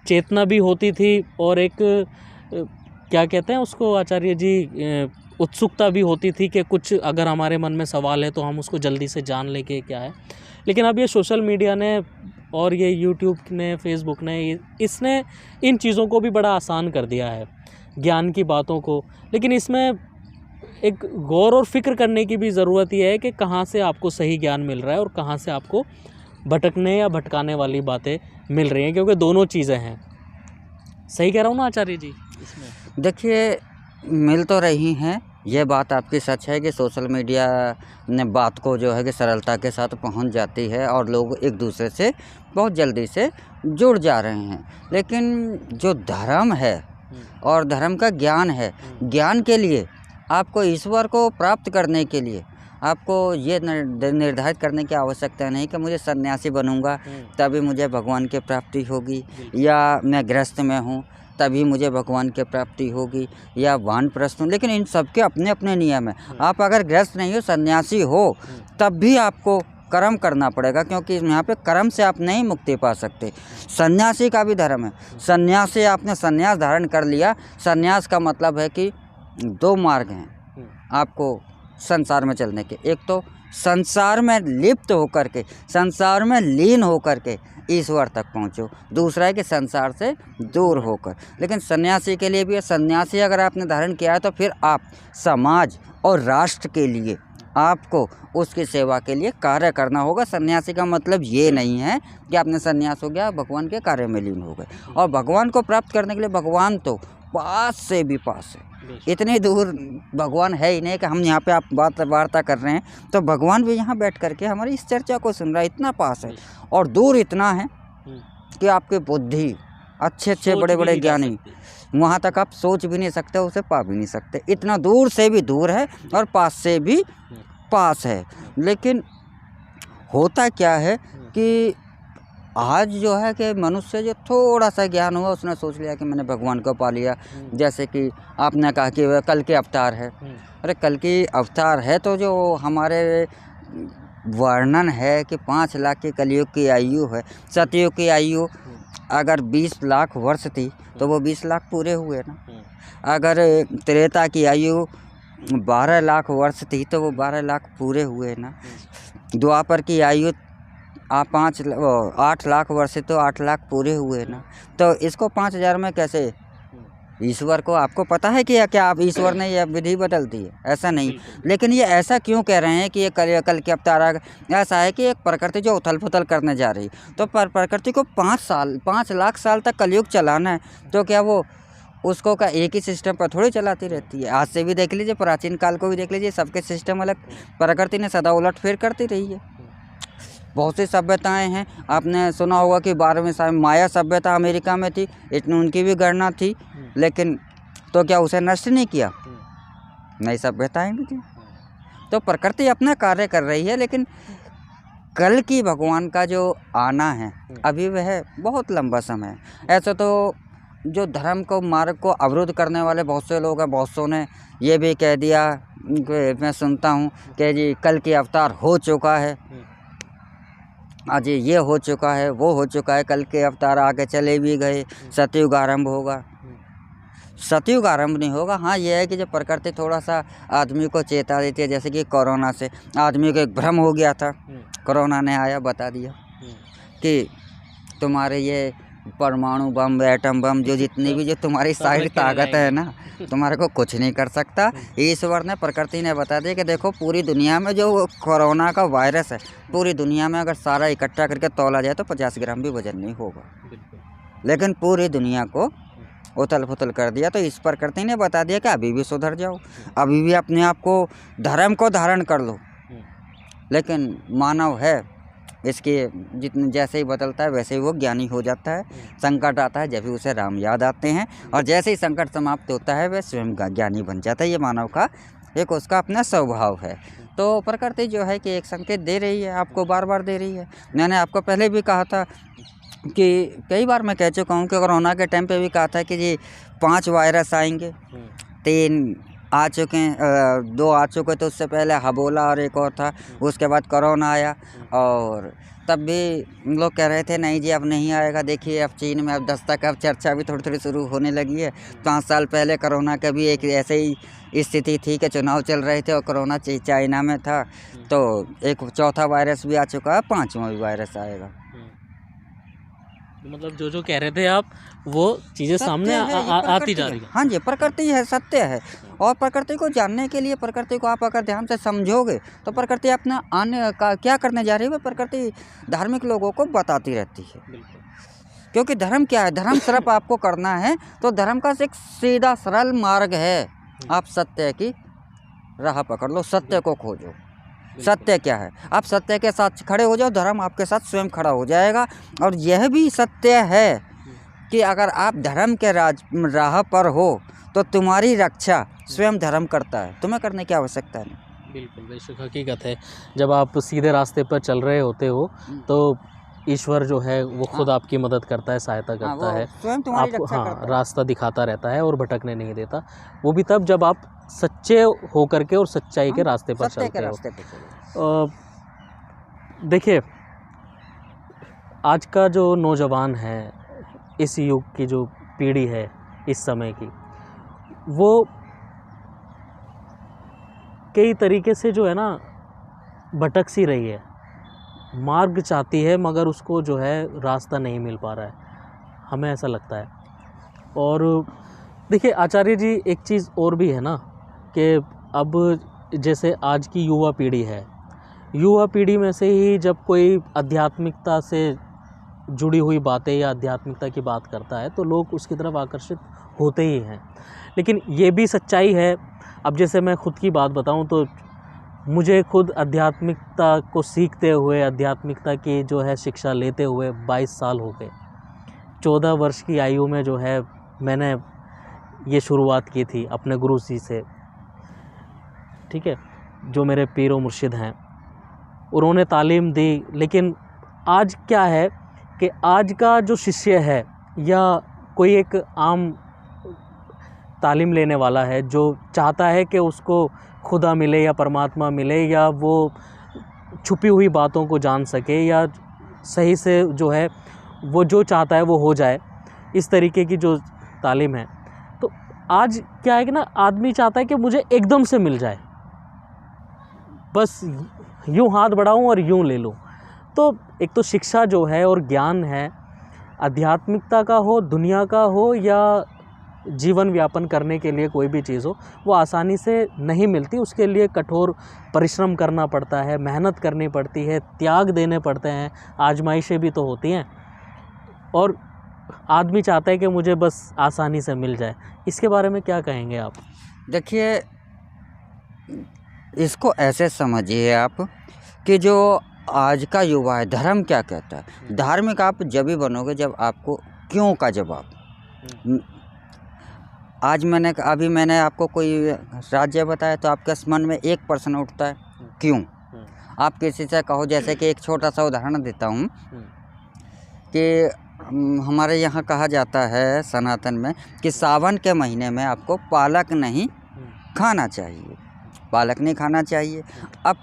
चेतना भी होती थी और एक क्या कहते हैं उसको आचार्य जी, उत्सुकता भी होती थी कि कुछ अगर हमारे मन में सवाल है तो हम उसको जल्दी से जान लें कि क्या है। लेकिन अब ये सोशल मीडिया ने और ये यूट्यूब ने, फेसबुक ने, इसने इन चीज़ों को भी बड़ा आसान कर दिया है, ज्ञान की बातों को। लेकिन इसमें एक गौर और फिक्र करने की भी ज़रूरत ही है कि कहाँ से आपको सही ज्ञान मिल रहा है और कहाँ से आपको भटकने या भटकाने वाली बातें मिल रही हैं, क्योंकि दोनों चीज़ें हैं। सही कह रहा हूँ ना आचार्य जी? इसमें देखिए, मिल तो रही हैं, ये बात आपकी सच है कि सोशल मीडिया ने बात को जो है कि सरलता के साथ पहुंच जाती है और लोग एक दूसरे से बहुत जल्दी से जुड़ जा रहे हैं। लेकिन जो धर्म है और धर्म का ज्ञान है, ज्ञान के लिए आपको ईश्वर को प्राप्त करने के लिए आपको ये निर्धारित करने की आवश्यकता नहीं कि मुझे सन्यासी बनूंगा तभी मुझे भगवान की प्राप्ति होगी, या मैं गृहस्थ में हूँ तभी मुझे भगवान की प्राप्ति होगी, या वानप्रस्थ हूँ। लेकिन इन सब के अपने अपने नियम हैं। आप अगर गृहस्थ नहीं हो, सन्यासी हो, तब भी आपको कर्म करना पड़ेगा, क्योंकि यहाँ पे कर्म से आप नहीं मुक्ति पा सकते। सन्यासी का भी धर्म है। सन्यास से आपने सन्यास धारण कर लिया। सन्यास का मतलब है कि दो मार्ग हैं आपको संसार में चलने के। एक तो संसार में लिप्त होकर के, संसार में लीन होकर के ईश्वर तक पहुँचो। दूसरा है कि संसार से दूर होकर। लेकिन सन्यासी के लिए भी है, सन्यासी अगर आपने धारण किया है तो फिर आप समाज और राष्ट्र के लिए आपको उसकी सेवा के लिए कार्य करना होगा। सन्यासी का मतलब ये नहीं है कि आपने सन्यास हो गया, भगवान के कार्य में लीन हो गए। और भगवान को प्राप्त करने के लिए भगवान तो पास से भी पास है, इतनी दूर भगवान है ही नहीं कि हम यहाँ पे आप बात वार्ता कर रहे हैं तो भगवान भी यहाँ बैठ करके हमारी इस चर्चा को सुन रहा है, इतना पास है। और दूर इतना है कि आपकी बुद्धि अच्छे अच्छे सोच बड़े भी बड़े नहीं जा ज्ञानी, सकती। वहाँ तक आप सोच भी नहीं सकते, उसे पा भी नहीं सकते। इतना दूर से भी दूर है और पास से भी पास है। लेकिन होता क्या है कि आज जो है कि मनुष्य जो थोड़ा सा ज्ञान हुआ, उसने सोच लिया कि मैंने भगवान को पा लिया। जैसे कि आपने कहा कि वह कल के अवतार है। अरे कल की अवतार है तो जो हमारे वर्णन है कि 5 लाख के कलयुग की आयु है, सतयुग की आयु अगर 20 लाख वर्ष थी तो वो 20 लाख पूरे हुए ना। अगर त्रेता की आयु 12 लाख वर्ष थी तो वो 12 लाख पूरे हुए ना। द्वापर की आयु 8 लाख वर्ष तो 8 लाख पूरे हुए ना। तो इसको 5000 में कैसे ईश्वर को, आपको पता है कि क्या आप ईश्वर ने यह विधि बदल दी है? ऐसा नहीं। लेकिन ये ऐसा क्यों कह रहे हैं कि ये कल के अवतार आ गए? ऐसा है कि एक प्रकृति जो उथल पुथल करने जा रही, तो प्रकृति को 5 लाख साल तक कलयुग चलाना है, तो क्या वो उसको का एक ही सिस्टम पर थोड़ी चलाती रहती है? आज से भी देख लीजिए, प्राचीन काल को भी देख लीजिए, सबके सिस्टम अलग। प्रकृति ने सदा उलट फेर करती रही है। बहुत सी सभ्यताएं हैं, आपने सुना होगा कि 12वें साल माया सभ्यता अमेरिका में थी, इतनी उनकी भी गणना थी, लेकिन तो क्या उसे नष्ट नहीं किया? नई सभ्यताएं भी थी। तो प्रकृति अपना कार्य कर रही है, लेकिन कल की भगवान का जो आना है अभी वह बहुत लंबा समय है। ऐसा तो जो धर्म को मार्ग को अवरुद्ध करने वाले बहुत से लोग हैं, बहुत सौ ने ये भी कह दिया, मैं सुनता हूँ कि जी कल की अवतार हो चुका है, आज ये हो चुका है, वो हो चुका है, कल के अवतार आगे चले भी गए, सतयुग आरंभ होगा। सतयुग आरंभ नहीं होगा। हाँ, ये है कि जब प्रकृति थोड़ा सा आदमी को चेता देती है, जैसे कि कोरोना से आदमी को एक भ्रम हो गया था, कोरोना ने आया बता दिया कि तुम्हारे ये परमाणु बम, एटम बम, जो जितनी भी जो तुम्हारी सारी ताकत है ना, तुम्हारे को कुछ नहीं कर सकता। ईश्वर ने, प्रकृति ने बता दिया कि देखो पूरी दुनिया में जो कोरोना का वायरस है, पूरी दुनिया में अगर सारा इकट्ठा करके तौला जाए तो 50 ग्राम भी वजन नहीं होगा। लेकिन पूरी दुनिया को उथल पुथल कर दिया। तो इस प्रकृति ने बता दिया कि अभी भी सुधर जाओ, अभी भी अपने आप को धर्म को धारण कर लो। लेकिन मानव है, इसके जितने जैसे ही बदलता है वैसे ही वो ज्ञानी हो जाता है। संकट आता है जब भी उसे राम याद आते हैं, और जैसे ही संकट समाप्त होता है वह स्वयं ज्ञानी बन जाता है। ये मानव का एक उसका अपना स्वभाव है। तो प्रकृति जो है कि एक संकेत दे रही है, आपको बार बार दे रही है। मैंने आपको पहले भी कहा था कि कई बार मैं कह चुका हूँ कि कोरोना के टाइम पे भी कहा था कि जी 5 वायरस आएंगे, 3 आ चुके हैं, 2 आ चुके, तो उससे पहले हबोला और एक और था, उसके बाद कोरोना आया। और तब भी लोग कह रहे थे नहीं जी अब नहीं आएगा। देखिए अब चीन में अब दस्तक, अब चर्चा भी थोड़ी थोड़ी शुरू होने लगी है। 5 साल पहले कोरोना का भी एक ऐसे ही स्थिति थी कि चुनाव चल रहे थे और कोरोना चाइना में था, तो एक चौथा वायरस भी आ चुका है, 5वां भी वायरस आएगा। मतलब जो जो कह रहे थे आप, वो चीज़ें सामने आती जा रही है। हाँ जी, प्रकृति है, सत्य है। और प्रकृति को जानने के लिए, प्रकृति को आप अगर ध्यान से समझोगे तो प्रकृति अपना आने का क्या करने जा रही है, वह प्रकृति धार्मिक लोगों को बताती रहती है। क्योंकि धर्म क्या है? धर्म सिर्फ आपको करना है तो धर्म का एक सीधा सरल मार्ग है। आप सत्य की राह पकड़ लो, सत्य को खोजो। सत्य क्या है? आप सत्य के साथ खड़े हो जाओ, धर्म आपके साथ स्वयं खड़ा हो जाएगा। और यह भी सत्य है कि अगर आप धर्म के राह पर हो तो तुम्हारी रक्षा स्वयं धर्म करता है, तुम्हें करने की आवश्यकता नहीं। बिल्कुल बेशक हकीकत है। जब आप सीधे रास्ते पर चल रहे होते हो तो ईश्वर जो है वो खुद आपकी मदद करता है, सहायता करता है, स्वयं तुम्हारी आपको रक्षा करता है। रास्ता दिखाता रहता है और भटकने नहीं देता। वो भी तब जब आप सच्चे होकर के और सच्चाई के रास्ते पर चलते हो। देखिए आज का जो नौजवान है, इस युग की जो पीढ़ी है इस समय की, वो कई तरीके से जो है ना भटक सी रही है, मार्ग चाहती है मगर उसको जो है रास्ता नहीं मिल पा रहा है, हमें ऐसा लगता है। और देखिए आचार्य जी एक चीज़ और भी है ना कि अब जैसे आज की युवा पीढ़ी है, युवा पीढ़ी में से ही जब कोई आध्यात्मिकता से जुड़ी हुई बातें या आध्यात्मिकता की बात करता है तो लोग उसकी तरफ आकर्षित होते ही हैं। लेकिन ये भी सच्चाई है, अब जैसे मैं खुद की बात बताऊं तो मुझे खुद आध्यात्मिकता को सीखते हुए, आध्यात्मिकता की जो है शिक्षा लेते हुए 22 साल हो गए। 14 वर्ष की आयु में जो है मैंने ये शुरुआत की थी अपने गुरु जी से, ठीक है, जो मेरे पीर व मुर्शिद हैं। उन्होंने तालीम दी, लेकिन आज क्या है कि आज का जो शिष्य है या कोई एक आम तालीम लेने वाला है जो चाहता है कि उसको खुदा मिले या परमात्मा मिले या वो छुपी हुई बातों को जान सके या सही से जो है वो जो चाहता है वो हो जाए, इस तरीके की जो तालीम है, तो आज क्या है कि ना आदमी चाहता है कि मुझे एकदम से मिल जाए, बस यूँ हाथ बढ़ाऊँ और यूँ ले लूँ। तो एक तो शिक्षा जो है और ज्ञान है, आध्यात्मिकता का हो, दुनिया का हो या जीवन व्यापन करने के लिए कोई भी चीज़ हो, वो आसानी से नहीं मिलती। उसके लिए कठोर परिश्रम करना पड़ता है, मेहनत करनी पड़ती है, त्याग देने पड़ते हैं, आजमाइशें भी तो होती हैं, और आदमी चाहता है कि मुझे बस आसानी से मिल जाए। इसके बारे में क्या कहेंगे आप? देखिए, इसको ऐसे समझिए आप कि जो आज का युवा है, धर्म क्या कहता है। धार्मिक आप जब ही बनोगे जब आपको क्यों का जवाब। आज मैंने आपको कोई राज्य बताया तो आपके मन में एक प्रश्न उठता है, क्यों। आप किसी से कहो, जैसे कि एक छोटा सा उदाहरण देता हूँ कि हमारे यहाँ कहा जाता है सनातन में कि सावन के महीने में आपको पालक नहीं खाना चाहिए, पालक नहीं खाना चाहिए। अब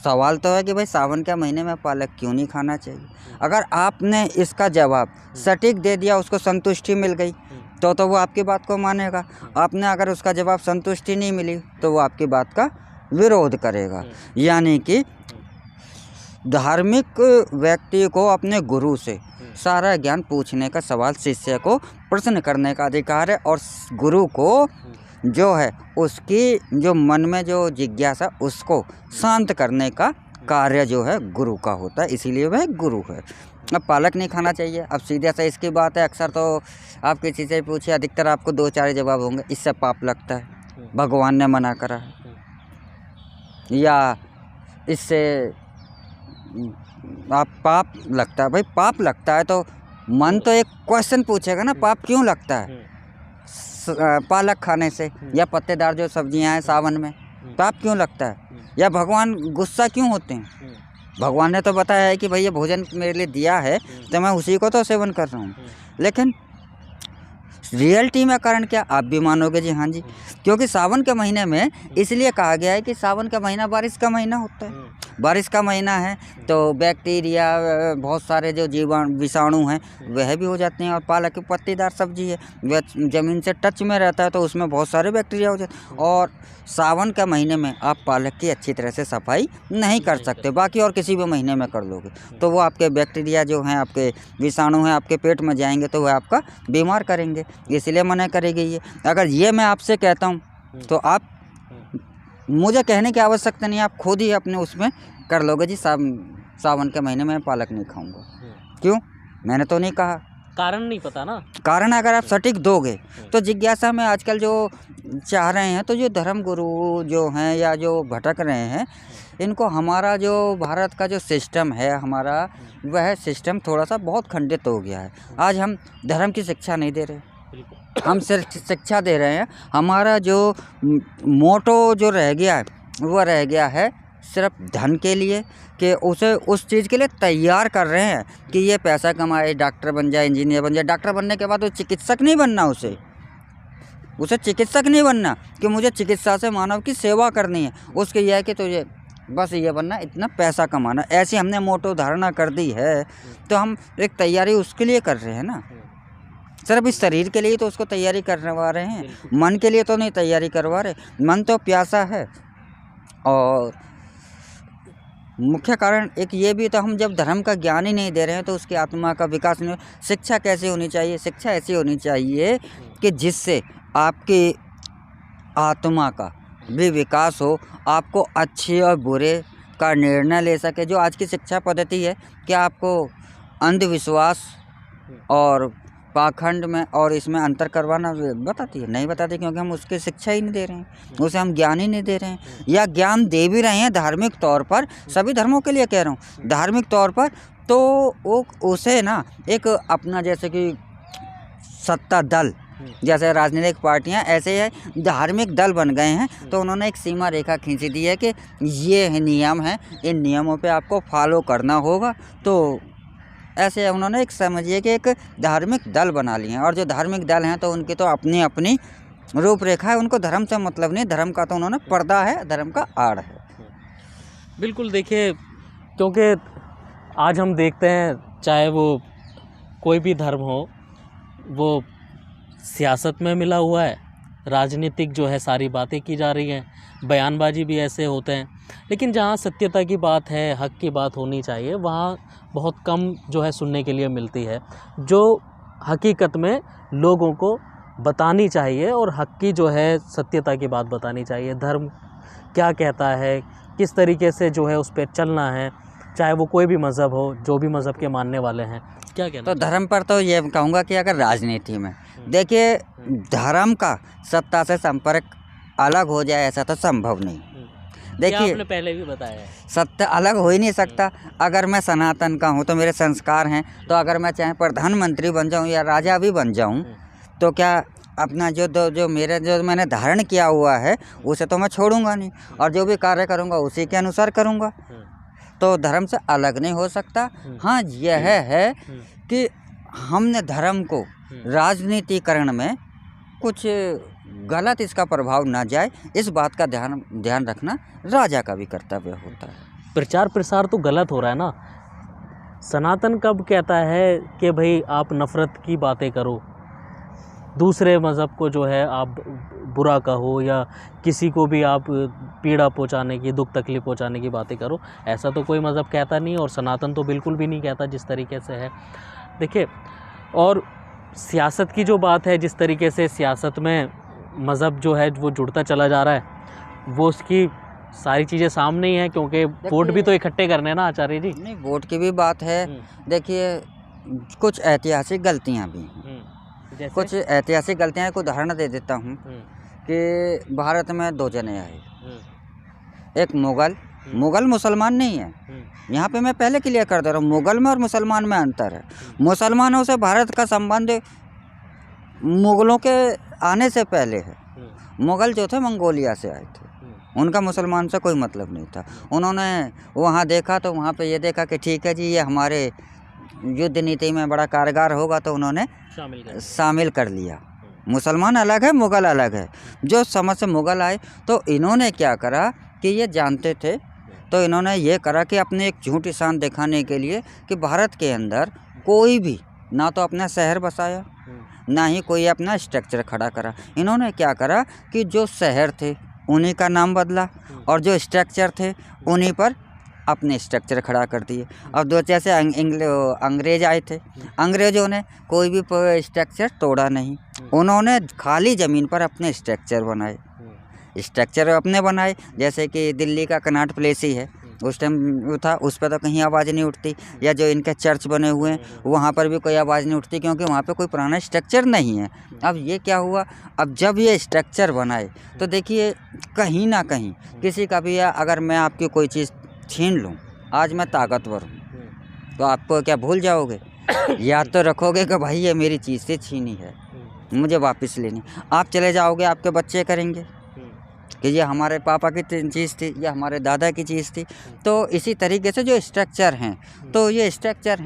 सवाल तो है कि भाई सावन के महीने में पालक क्यों नहीं खाना चाहिए। अगर आपने इसका जवाब सटीक दे दिया, उसको संतुष्टि मिल गई तो वो आपकी बात को मानेगा। आपने अगर उसका जवाब संतुष्टि नहीं मिली तो वो आपकी बात का विरोध करेगा। यानी कि धार्मिक व्यक्ति को अपने गुरु से सारा ज्ञान पूछने का, सवाल शिष्य को प्रश्न करने का अधिकार है, और गुरु को जो है उसकी जो मन में जो जिज्ञासा उसको शांत करने का कार्य जो है गुरु का होता है, इसीलिए वह गुरु है। अब पालक नहीं खाना चाहिए, अब सीधे से इसकी बात है। अक्सर तो आप किसी से पूछिए, अधिकतर आपको 2-4 जवाब होंगे, इससे पाप लगता है, भगवान ने मना करा है, या इससे आप पाप लगता है। भाई पाप लगता है तो मन तो एक क्वेश्चन पूछेगा ना, पाप क्यों लगता है पालक खाने से, या पत्तेदार जो सब्जियां हैं सावन में, पाप क्यों लगता है, या भगवान गुस्सा क्यों होते हैं। भगवान ने तो बताया है कि भाई ये भोजन मेरे लिए दिया है तो मैं उसी को तो सेवन कर रहा हूँ। लेकिन रियलिटी में कारण क्या, आप भी मानोगे जी हाँ जी, क्योंकि सावन के महीने में इसलिए कहा गया है कि सावन का महीना बारिश का महीना होता है। बारिश का महीना है तो बैक्टीरिया, बहुत सारे जो जीवाणु विषाणु हैं वह भी हो जाते हैं। और पालक की पत्तीदार सब्जी है, वह ज़मीन से टच में रहता है तो उसमें बहुत सारे बैक्टीरिया हो जाते हैं। और सावन के महीने में आप पालक की अच्छी तरह से सफाई नहीं कर सकते, बाकी और किसी भी महीने में कर लोगे तो वो आपके बैक्टीरिया जो हैं, आपके विषाणु हैं, आपके पेट में जाएंगे तो वह आपका बीमार करेंगे, इसलिए मना करी गई है। अगर ये मैं आपसे कहता हूँ तो आप, मुझे कहने की आवश्यकता नहीं, आप खुद ही अपने उसमें कर लोगे जी सावन के महीने में पालक नहीं खाऊंगा। क्यों, मैंने तो नहीं कहा, कारण नहीं पता ना। कारण अगर आप सटीक दोगे तो जिज्ञासा में आजकल जो चाह रहे हैं, तो जो धर्म गुरु जो हैं या जो भटक रहे हैं, इनको हमारा जो भारत का जो सिस्टम है हमारा, वह सिस्टम थोड़ा सा बहुत खंडित हो गया है। आज हम धर्म की शिक्षा नहीं दे रहे, हम सिर्फ शिक्षा दे रहे हैं। हमारा जो मोटो जो रह गया है वो रह गया है सिर्फ धन के लिए, कि उसे उस चीज़ के लिए तैयार कर रहे हैं कि ये पैसा कमाए, डॉक्टर बन जाए, इंजीनियर बन जाए। डॉक्टर बनने के बाद वो चिकित्सक नहीं बनना, उसे चिकित्सक नहीं बनना कि मुझे चिकित्सा से मानव की सेवा करनी है। उसके यह है कि तुझे बस ये बनना, इतना पैसा कमाना। ऐसी हमने मोटो धारणा कर दी है, तो हम एक तैयारी उसके लिए कर रहे हैं ना, सिर्फ इस शरीर के लिए तो उसको तैयारी करवा रहे हैं, मन के लिए तो नहीं तैयारी करवा रहे। मन तो प्यासा है। और मुख्य कारण एक ये भी, तो हम जब धर्म का ज्ञान ही नहीं दे रहे हैं तो उसकी आत्मा का विकास नहीं। शिक्षा कैसे होनी चाहिए, शिक्षा ऐसी होनी चाहिए कि जिससे आपकी आत्मा का भी विकास हो, आपको अच्छे और बुरे का निर्णय ले सके। जो आज की शिक्षा पद्धति है कि आपको अंधविश्वास और पाखंड में और इसमें अंतर करवाना बताती है, नहीं बताती, क्योंकि हम उसकी शिक्षा ही नहीं दे रहे हैं, उसे हम ज्ञान ही नहीं दे रहे हैं। या ज्ञान दे भी रहे हैं धार्मिक तौर पर, सभी धर्मों के लिए कह रहा हूँ, धार्मिक तौर पर तो वो उसे ना एक अपना जैसे कि सत्ता दल, जैसे राजनीतिक पार्टियां ऐसे है धार्मिक दल बन गए हैं, तो उन्होंने एक सीमा रेखा खींच दी है कि ये नियम है, इन नियमों पे आपको फॉलो करना होगा। तो ऐसे उन्होंने एक समझिए कि एक धार्मिक दल बना लिए हैं, और जो धार्मिक दल हैं तो उनकी तो अपनी अपनी रूपरेखा है, उनको धर्म से मतलब नहीं, धर्म का तो उन्होंने पर्दा है, धर्म का आड़ है। बिल्कुल, देखिए, क्योंकि आज हम देखते हैं चाहे वो कोई भी धर्म हो, वो सियासत में मिला हुआ है, राजनीतिक जो है सारी बातें की जा रही हैं, बयानबाजी भी ऐसे होते हैं, लेकिन जहाँ सत्यता की बात है, हक की बात होनी चाहिए, वहाँ बहुत कम जो है सुनने के लिए मिलती है, जो हकीकत में लोगों को बतानी चाहिए और हक की जो है सत्यता की बात बतानी चाहिए। धर्म क्या कहता है, किस तरीके से जो है उस पर चलना है, चाहे वो कोई भी मज़हब हो, जो भी मज़हब के मानने वाले हैं, क्या कहना? तो धर्म पर तो ये कहूँगा कि अगर राजनीति में देखिए धर्म का सत्ता से संपर्क अलग हो जाए ऐसा तो संभव नहीं। देखिए आपने पहले भी बताया है, सत्य अलग हो ही नहीं सकता। अगर मैं सनातन का हूँ तो मेरे संस्कार हैं, तो अगर मैं चाहे प्रधानमंत्री बन जाऊँ या राजा भी बन जाऊँ, तो क्या अपना जो मैंने धारण किया हुआ है उसे तो मैं छोड़ूंगा नहीं, और जो भी कार्य करूँगा उसी के अनुसार करूँगा। तो धर्म से अलग नहीं हो सकता। हाँ, यह है कि हमने धर्म को राजनीतिकरण में कुछ गलत इसका प्रभाव ना जाए, इस बात का ध्यान रखना राजा का भी कर्तव्य होता है। प्रचार प्रसार तो गलत हो रहा है ना। सनातन कब कहता है कि भाई आप नफ़रत की बातें करो, दूसरे मज़हब को जो है आप बुरा कहो, या किसी को भी आप पीड़ा पहुंचाने की, दुख तकलीफ़ पहुंचाने की बातें करो, ऐसा तो कोई मज़हब कहता नहीं, और सनातन तो बिल्कुल भी नहीं कहता जिस तरीके से है। देखिए, और सियासत की जो बात है, जिस तरीके से सियासत में मज़हब जो है वो जुड़ता चला जा रहा है, वो उसकी सारी चीज़ें सामने ही हैं, क्योंकि वोट भी तो इकट्ठे करने हैं ना आचार्य जी। नहीं, वोट की भी बात है। देखिए कुछ ऐतिहासिक गलतियाँ भी हैं, कुछ ऐतिहासिक गलतियाँ। को उदाहरण दे देता हूँ कि भारत में 2 जने आए, एक मुग़ल मुसलमान नहीं है। यहाँ पे मैं पहले क्लियर कर दे रहा हूँ, मुग़ल में और मुसलमान में अंतर है। मुसलमानों से भारत का संबंध मुग़लों के आने से पहले है। मुग़ल जो थे मंगोलिया से आए थे, उनका मुसलमान से कोई मतलब नहीं था। उन्होंने वहाँ देखा तो वहाँ पे ये देखा कि ठीक है जी, ये हमारे युद्ध नीति में बड़ा कारगर होगा, तो उन्होंने शामिल कर लिया। मुसलमान अलग है, मुग़ल अलग है। जो समझ से मुग़ल आए तो इन्होंने क्या करा कि ये जानते थे, तो इन्होंने ये करा कि अपने एक झूठी शान दिखाने के लिए कि भारत के अंदर कोई भी ना तो अपना शहर बसाया, ना ही कोई अपना स्ट्रक्चर खड़ा करा। इन्होंने क्या करा कि जो शहर थे उन्हीं का नाम बदला, और जो स्ट्रक्चर थे उन्हीं पर अपने स्ट्रक्चर खड़ा कर दिए। अब दो जैसे अंग्रेज आए थे, अंग्रेज़ों ने कोई भी स्ट्रक्चर तोड़ा नहीं, उन्होंने खाली ज़मीन पर अपने स्ट्रक्चर बनाए। स्ट्रक्चर अपने बनाए, जैसे कि दिल्ली का कनॉट प्लेस ही है, उस टाइम वो था, उस पर तो कहीं आवाज़ नहीं उठती, या जो इनके चर्च बने हुए हैं वहाँ पर भी कोई आवाज़ नहीं उठती, क्योंकि वहाँ पे कोई पुराना स्ट्रक्चर नहीं है। अब ये क्या हुआ, अब जब ये स्ट्रक्चर बनाए तो देखिए कहीं ना कहीं किसी का भी, अगर मैं आपकी कोई चीज़ छीन लूँ, आज मैं ताकतवर हूँ, तो आपको क्या भूल जाओगे? याद तो रखोगे कि भाई ये मेरी चीज़ से छीनी है, मुझे वापस लेनी। आप चले जाओगे, आपके बच्चे करेंगे कि ये हमारे पापा की चीज़ थी, या हमारे दादा की चीज़ थी। तो इसी तरीके से जो स्ट्रक्चर हैं, तो ये स्ट्रक्चर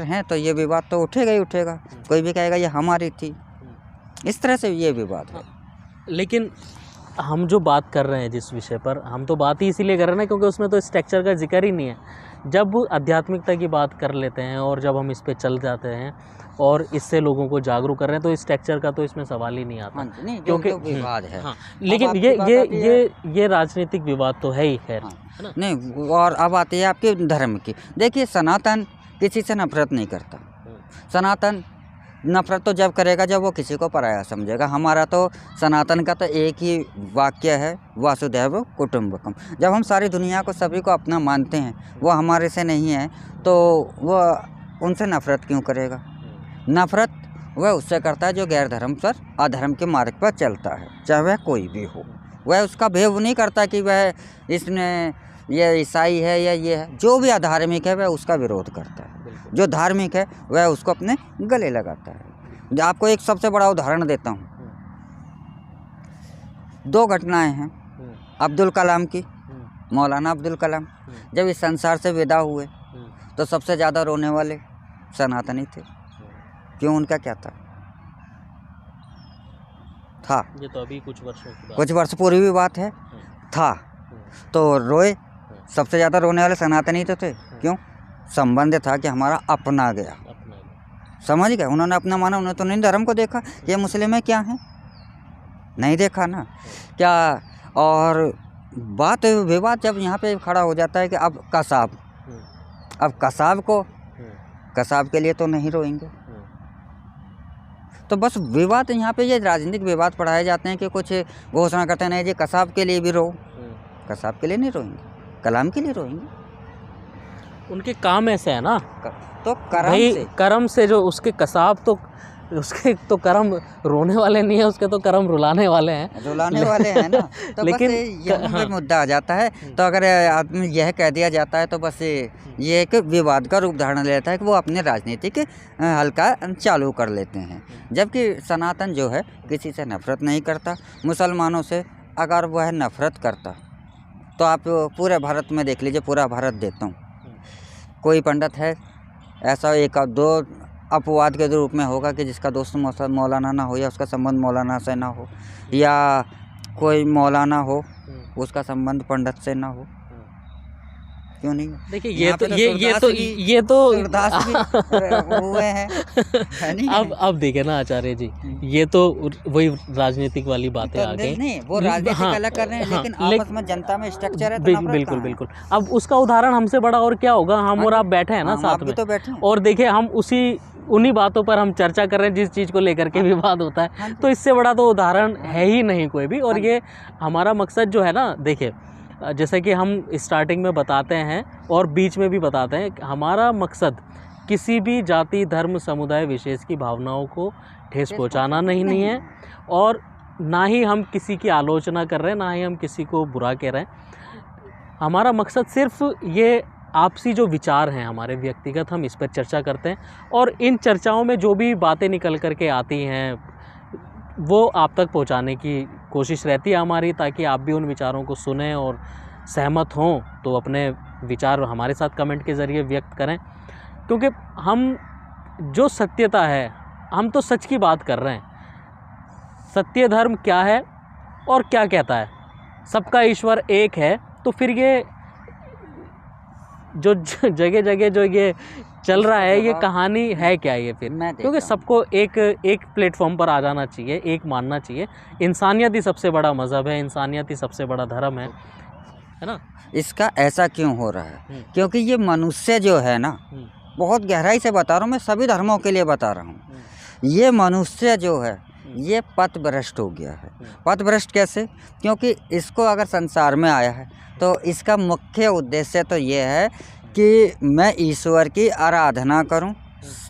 हैं तो ये विवाद तो उठेगा ही उठेगा। कोई भी कहेगा ये हमारी थी, इस तरह से ये विवाद है। लेकिन हम जो बात कर रहे हैं जिस विषय पर, हम तो बात ही इसीलिए कर रहे हैं क्योंकि उसमें तो स्ट्रक्चर का जिक्र ही नहीं है। जब आध्यात्मिकता की बात कर लेते हैं और जब हम इस पे चल जाते हैं और इससे लोगों को जागरूक कर रहे हैं, तो इस स्ट्रक्चर का तो इसमें सवाल ही नहीं आता। नहीं, क्योंकि विवाद है। हाँ, लेकिन ये राजनीतिक विवाद तो है ही, खैर, है ना? नहीं, और अब आती है आपके धर्म की। देखिए सनातन किसी से नफरत नहीं करता। सनातन नफरत तो जब करेगा जब वो किसी को पराया समझेगा। हमारा तो सनातन का तो एक ही वाक्य है, वासुदेव कुटुंबकम। जब हम सारी दुनिया को, सभी को अपना मानते हैं, वो हमारे से नहीं है, तो वो उनसे नफरत क्यों करेगा? नफरत वह उससे करता है जो गैर धर्म पर, अधर्म के मार्ग पर चलता है, चाहे वह कोई भी हो। वह उसका भेद नहीं करता कि वह इसने ये ईसाई है या ये है, जो भी अधार्मिक है वह उसका विरोध करता है, बिल्कुल। जो धार्मिक है वह उसको अपने गले लगाता है। आपको एक सबसे बड़ा उदाहरण देता हूँ, 2 घटनाएं हैं अब्दुल कलाम की। मौलाना अब्दुल कलाम जब इस संसार से विदा हुए तो सबसे ज़्यादा रोने वाले सनातनी थे। क्यों? उनका क्या था? ये तो अभी कुछ वर्षों की बात, कुछ वर्ष पूर्व की बात है, था तो रोए। सबसे ज़्यादा रोने वाले सनातनी तो थे। क्यों? संबंध था कि हमारा अपना गया, समझ गए। उन्होंने अपना माना, उन्होंने तो नहीं धर्म को देखा ये मुस्लिम है क्या है, नहीं देखा ना क्या। और बात विवाद जब यहाँ पे खड़ा हो जाता है कि अब कसाब, अब कसाब के लिए तो नहीं रोएंगे। तो बस विवाद यहाँ पे ये राजनीतिक विवाद पढ़ाए जाते हैं कि कुछ घोषणा करते हैं नहीं जी कसाब के लिए भी रो, कसाब के लिए नहीं रोएंगे, कलाम के लिए रोएंगे। उनके काम ऐसे है ना, तो कर्म से जो उसके कसाब तो उसके तो कर्म रोने वाले नहीं है, उसके तो कर्म रुलाने वाले हैं, रुलाने वाले हैं ना। तो लेकिन बस यहाँ पे मुद्दा आ जाता है। तो अगर आदमी यह कह दिया जाता है तो बस ये एक विवाद का रूप धारण लेता है कि वो अपने राजनीतिक हल्का चालू कर लेते हैं। जबकि सनातन जो है किसी से नफरत नहीं करता। मुसलमानों से अगर वह नफरत करता तो आप पूरे भारत में देख लीजिए, पूरा भारत देता हूँ, कोई पंडित है ऐसा 1-2 अपवाद के रूप में होगा कि जिसका दोस्त मौलाना ना हो या उसका संबंध मौलाना से ना हो, या कोई मौलाना हो उसका संबंध पंडित से ना हो। क्यों नहीं? देखिए ये तो हुए हैं, है नहीं? अब देखे ना आचार्य जी, ये तो वही राजनीतिक वाली बातें आ गई। नहीं, वो राजनीतिक अलग कर रहे हैं, लेकिन आपस में जनता में स्ट्रक्चर है तो बिल्कुल। अब उसका उदाहरण हमसे बड़ा और क्या होगा, हम और आप बैठे हैं ना साथ में, तो बैठे हैं। और देखिए हम उन्हीं बातों पर हम चर्चा कर रहे हैं जिस चीज़ को लेकर के विवाद होता है। तो इससे बड़ा तो उदाहरण है ही नहीं कोई भी। और ये हमारा मकसद जो है ना, देखिए जैसे कि हम स्टार्टिंग में बताते हैं और बीच में भी बताते हैं, हमारा मकसद किसी भी जाति धर्म समुदाय विशेष की भावनाओं को ठेस पहुंचाना नहीं है, और ना ही हम किसी की आलोचना कर रहे हैं, ना ही हम किसी को बुरा कह रहे हैं। हमारा मकसद सिर्फ ये आपसी जो विचार हैं हमारे व्यक्तिगत, हम इस पर चर्चा करते हैं, और इन चर्चाओं में जो भी बातें निकल कर के आती हैं वो आप तक पहुंचाने की कोशिश रहती है हमारी, ताकि आप भी उन विचारों को सुनें और सहमत हों तो अपने विचार हमारे साथ कमेंट के ज़रिए व्यक्त करें। क्योंकि हम जो सत्यता है, हम तो सच की बात कर रहे हैं। सत्य धर्म क्या है और क्या कहता है, सबका ईश्वर एक है। तो फिर ये जो जगह जगह जो ये चल रहा है, ये कहानी है क्या ये फिर? क्योंकि सबको एक प्लेटफॉर्म पर आ जाना चाहिए, एक मानना चाहिए। इंसानियत ही सबसे बड़ा मज़हब है, इंसानियत ही सबसे बड़ा धर्म है ना। इसका ऐसा क्यों हो रहा है? क्योंकि ये मनुष्य जो है ना, बहुत गहराई से बता रहा हूँ मैं, सभी धर्मों के लिए बता रहा हूँ, ये मनुष्य जो है ये पथभ्रष्ट हो गया है। पथभ्रष्ट कैसे? क्योंकि इसको अगर संसार में आया है तो इसका मुख्य उद्देश्य तो ये है कि मैं ईश्वर की आराधना करूं,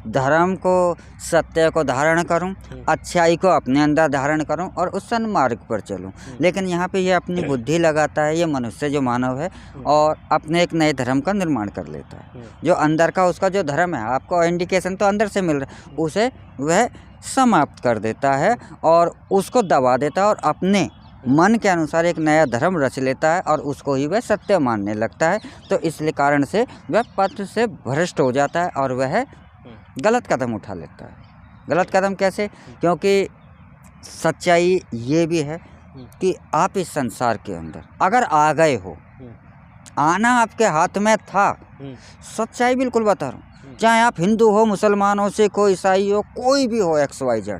धर्म को सत्य को धारण करूं, अच्छाई को अपने अंदर धारण करूं और उस सन्मार्ग पर चलूं। लेकिन यहाँ पे ये अपनी बुद्धि लगाता है, ये मनुष्य जो मानव है, और अपने एक नए धर्म का निर्माण कर लेता है। जो अंदर का उसका जो धर्म है, आपको इंडिकेशन तो अंदर से मिल रहा है, उसे वह समाप्त कर देता है और उसको दबा देता है और अपने मन के अनुसार एक नया धर्म रच लेता है और उसको ही वह सत्य मानने लगता है। तो इसलिए कारण से वह पथ से भ्रष्ट हो जाता है और वह गलत कदम उठा लेता है। गलत कदम कैसे? क्योंकि सच्चाई ये भी है कि आप इस संसार के अंदर अगर आ गए हो, आना आपके हाथ में था, सच्चाई बिल्कुल बता रहा हूँ, चाहे आप हिंदू हो, मुसलमान हो, सिख हो, ईसाई हो, कोई भी हो, XYZ,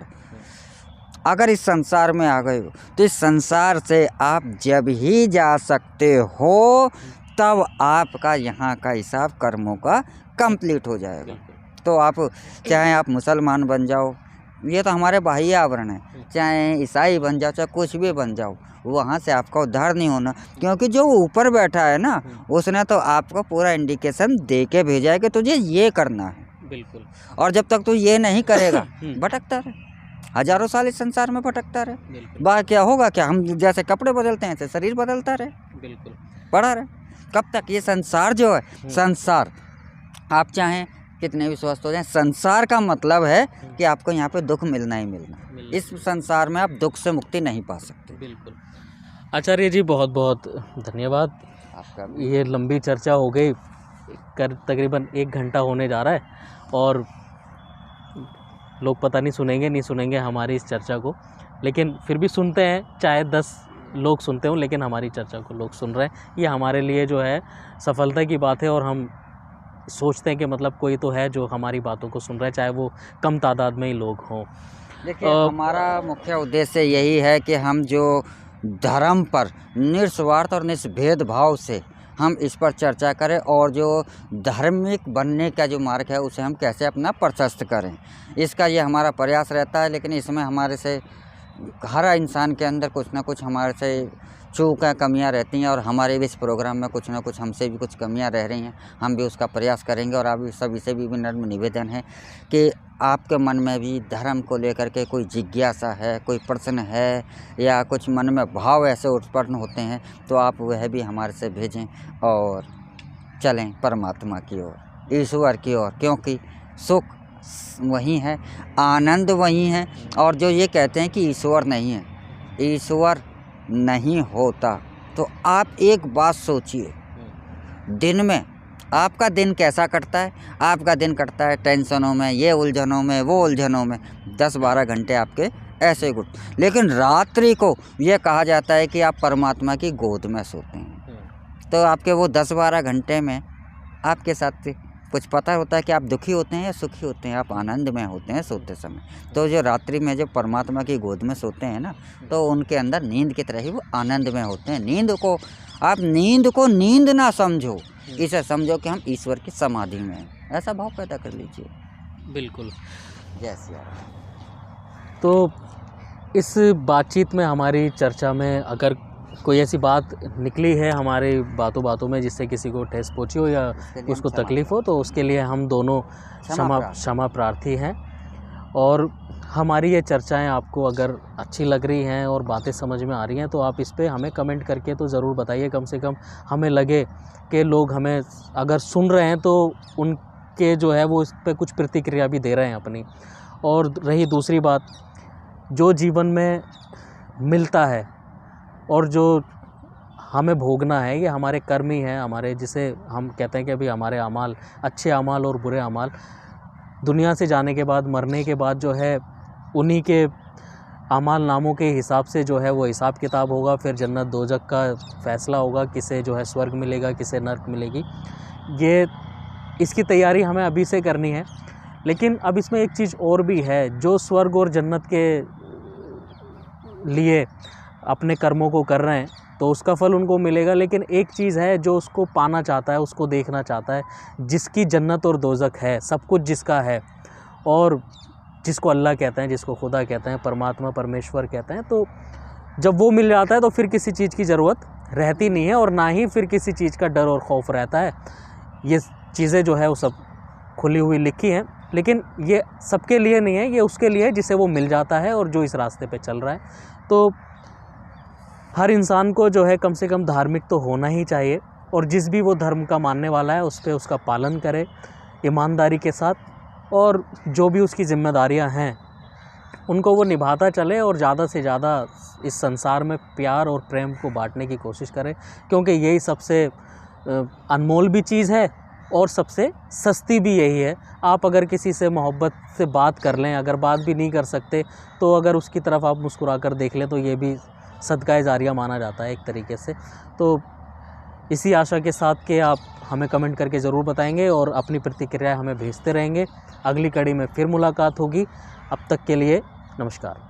अगर इस संसार में आ गए हो तो इस संसार से आप जब ही जा सकते हो तब आपका यहाँ का हिसाब कर्मों का कंप्लीट हो जाएगा। तो आप चाहे आप मुसलमान बन जाओ, ये तो हमारे बाह्य आवरण है, चाहे ईसाई बन जाओ, चाहे कुछ भी बन जाओ, वहाँ से आपका उद्धार नहीं होना। क्योंकि जो ऊपर बैठा है ना, उसने तो आपको पूरा इंडिकेशन दे के भेजा है कि तुझे ये करना है। बिल्कुल। और जब तक तू ये नहीं करेगा भटकता रहे, हजारों साल इस संसार में भटकता रहे। क्या होगा? क्या हम जैसे कपड़े बदलते हैं ऐसे शरीर बदलता रहे, बिल्कुल पड़ा रहे। कब तक? ये संसार जो है, संसार आप चाहें कितने भी स्वस्थ हो जाएं, संसार का मतलब है कि आपको यहाँ पे दुख मिलना ही मिलना। इस संसार में आप दुख से मुक्ति नहीं पा सकते। बिल्कुल। आचार्य जी बहुत बहुत धन्यवाद। आपका ये लंबी चर्चा हो गई, तकरीबन 1 घंटा होने जा रहा है और लोग पता नहीं सुनेंगे हमारी इस चर्चा को, लेकिन फिर भी सुनते हैं। चाहे 10 लोग सुनते हों, लेकिन हमारी चर्चा को लोग सुन रहे हैं। ये हमारे लिए जो है सफलता की बात है और हम सोचते हैं कि मतलब कोई तो है जो हमारी बातों को सुन रहा है, चाहे वो कम तादाद में ही लोग हों। देखिए, हमारा मुख्य उद्देश्य यही है कि हम जो धर्म पर निस्वार्थ और निस्भेद भाव से हम इस पर चर्चा करें और जो धार्मिक बनने का जो मार्ग है उसे हम कैसे अपना प्रशस्त करें, इसका ये हमारा प्रयास रहता है। लेकिन इसमें हमारे से हर इंसान के अंदर कुछ ना कुछ हमारे से चूकें, कमियां रहती हैं और हमारे भी इस प्रोग्राम में कुछ ना कुछ हमसे भी कुछ कमियां रह रही हैं। हम भी उसका प्रयास करेंगे और आप सभी से भी नम्र निवेदन है कि आपके मन में भी धर्म को लेकर के कोई जिज्ञासा है, कोई प्रश्न है या कुछ मन में भाव ऐसे उत्पन्न होते हैं तो आप वह भी हमारे से भेजें और चलें परमात्मा की ओर, ईश्वर की ओर, क्योंकि सुख वही है, आनंद वही है। और जो ये कहते हैं कि ईश्वर नहीं है, ईश्वर नहीं होता, तो आप एक बात सोचिए, दिन में आपका दिन कैसा कटता है? आपका दिन कटता है टेंशनों में, ये उलझनों में, वो उलझनों में, 10-12 घंटे आपके ऐसे गुट। लेकिन रात्रि को ये कहा जाता है कि आप परमात्मा की गोद में सोते हैं, तो आपके वो 10-12 घंटे में आपके साथ कुछ पता होता है कि आप दुखी होते हैं या सुखी होते हैं, आप आनंद में होते हैं सोते समय। तो जो रात्रि में जब परमात्मा की गोद में सोते हैं ना, तो उनके अंदर नींद की तरह ही वो आनंद में होते हैं। नींद को नींद ना समझो, इसे समझो कि हम ईश्वर की समाधि में हैं, ऐसा भाव पैदा कर लीजिए। बिल्कुल। जय सिया राम। तो इस बातचीत में, हमारी चर्चा में अगर कोई ऐसी बात निकली है हमारे बातों में जिससे किसी को ठेस पहुंची हो या उसको तकलीफ़ हो, तो उसके लिए हम दोनों क्षमा प्रार्थी हैं। और हमारी ये चर्चाएं आपको अगर अच्छी लग रही हैं और बातें समझ में आ रही हैं तो आप इस पे हमें कमेंट करके तो ज़रूर बताइए। कम से कम हमें लगे कि लोग हमें अगर सुन रहे हैं तो उनके जो है वो इस पर कुछ प्रतिक्रिया भी दे रहे हैं अपनी। और रही दूसरी बात, जो जीवन में मिलता है और जो हमें भोगना है, ये हमारे कर्म ही हैं, हमारे, जिसे हम कहते हैं कि अभी हमारे अमाल, अच्छे अमाल और बुरे अमाल, दुनिया से जाने के बाद, मरने के बाद जो है उन्हीं के अमाल नामों के हिसाब से जो है वो हिसाब किताब होगा। फिर जन्नत दोजख का फ़ैसला होगा, किसे जो है स्वर्ग मिलेगा, किसे नर्क मिलेगी। ये इसकी तैयारी हमें अभी से करनी है। लेकिन अब इसमें एक चीज़ और भी है, जो स्वर्ग और जन्नत के लिए अपने कर्मों को कर रहे हैं तो उसका फल उनको मिलेगा। लेकिन एक चीज़ है, जो उसको पाना चाहता है, उसको देखना चाहता है, जिसकी जन्नत और दोज़ख है, सब कुछ जिसका है, और जिसको अल्लाह कहते हैं, जिसको खुदा कहते हैं, परमात्मा, परमेश्वर कहते हैं, तो जब वो मिल जाता है तो फिर किसी चीज़ की ज़रूरत रहती नहीं है और ना ही फिर किसी चीज़ का डर और खौफ रहता है। ये चीज़ें जो है वो सब खुली हुई लिखी हैं, लेकिन ये सबके लिए नहीं है, ये उसके लिए है जिसे वो मिल जाता है और जो इस रास्ते पे चल रहा है। तो हर इंसान को जो है कम से कम धार्मिक तो होना ही चाहिए, और जिस भी वो धर्म का मानने वाला है उस पर उसका पालन करे ईमानदारी के साथ, और जो भी उसकी जिम्मेदारियां हैं उनको वो निभाता चले और ज़्यादा से ज़्यादा इस संसार में प्यार और प्रेम को बांटने की कोशिश करे, क्योंकि यही सबसे अनमोल भी चीज़ है और सबसे सस्ती भी यही है। आप अगर किसी से मोहब्बत से बात कर लें, अगर बात भी नहीं कर सकते तो अगर उसकी तरफ आप मुस्कुरा कर देख लें तो ये भी सदका जारिया माना जाता है एक तरीके से। तो इसी आशा के साथ कि आप हमें कमेंट करके ज़रूर बताएंगे और अपनी प्रतिक्रिया हमें भेजते रहेंगे। अगली कड़ी में फिर मुलाकात होगी। अब तक के लिए नमस्कार।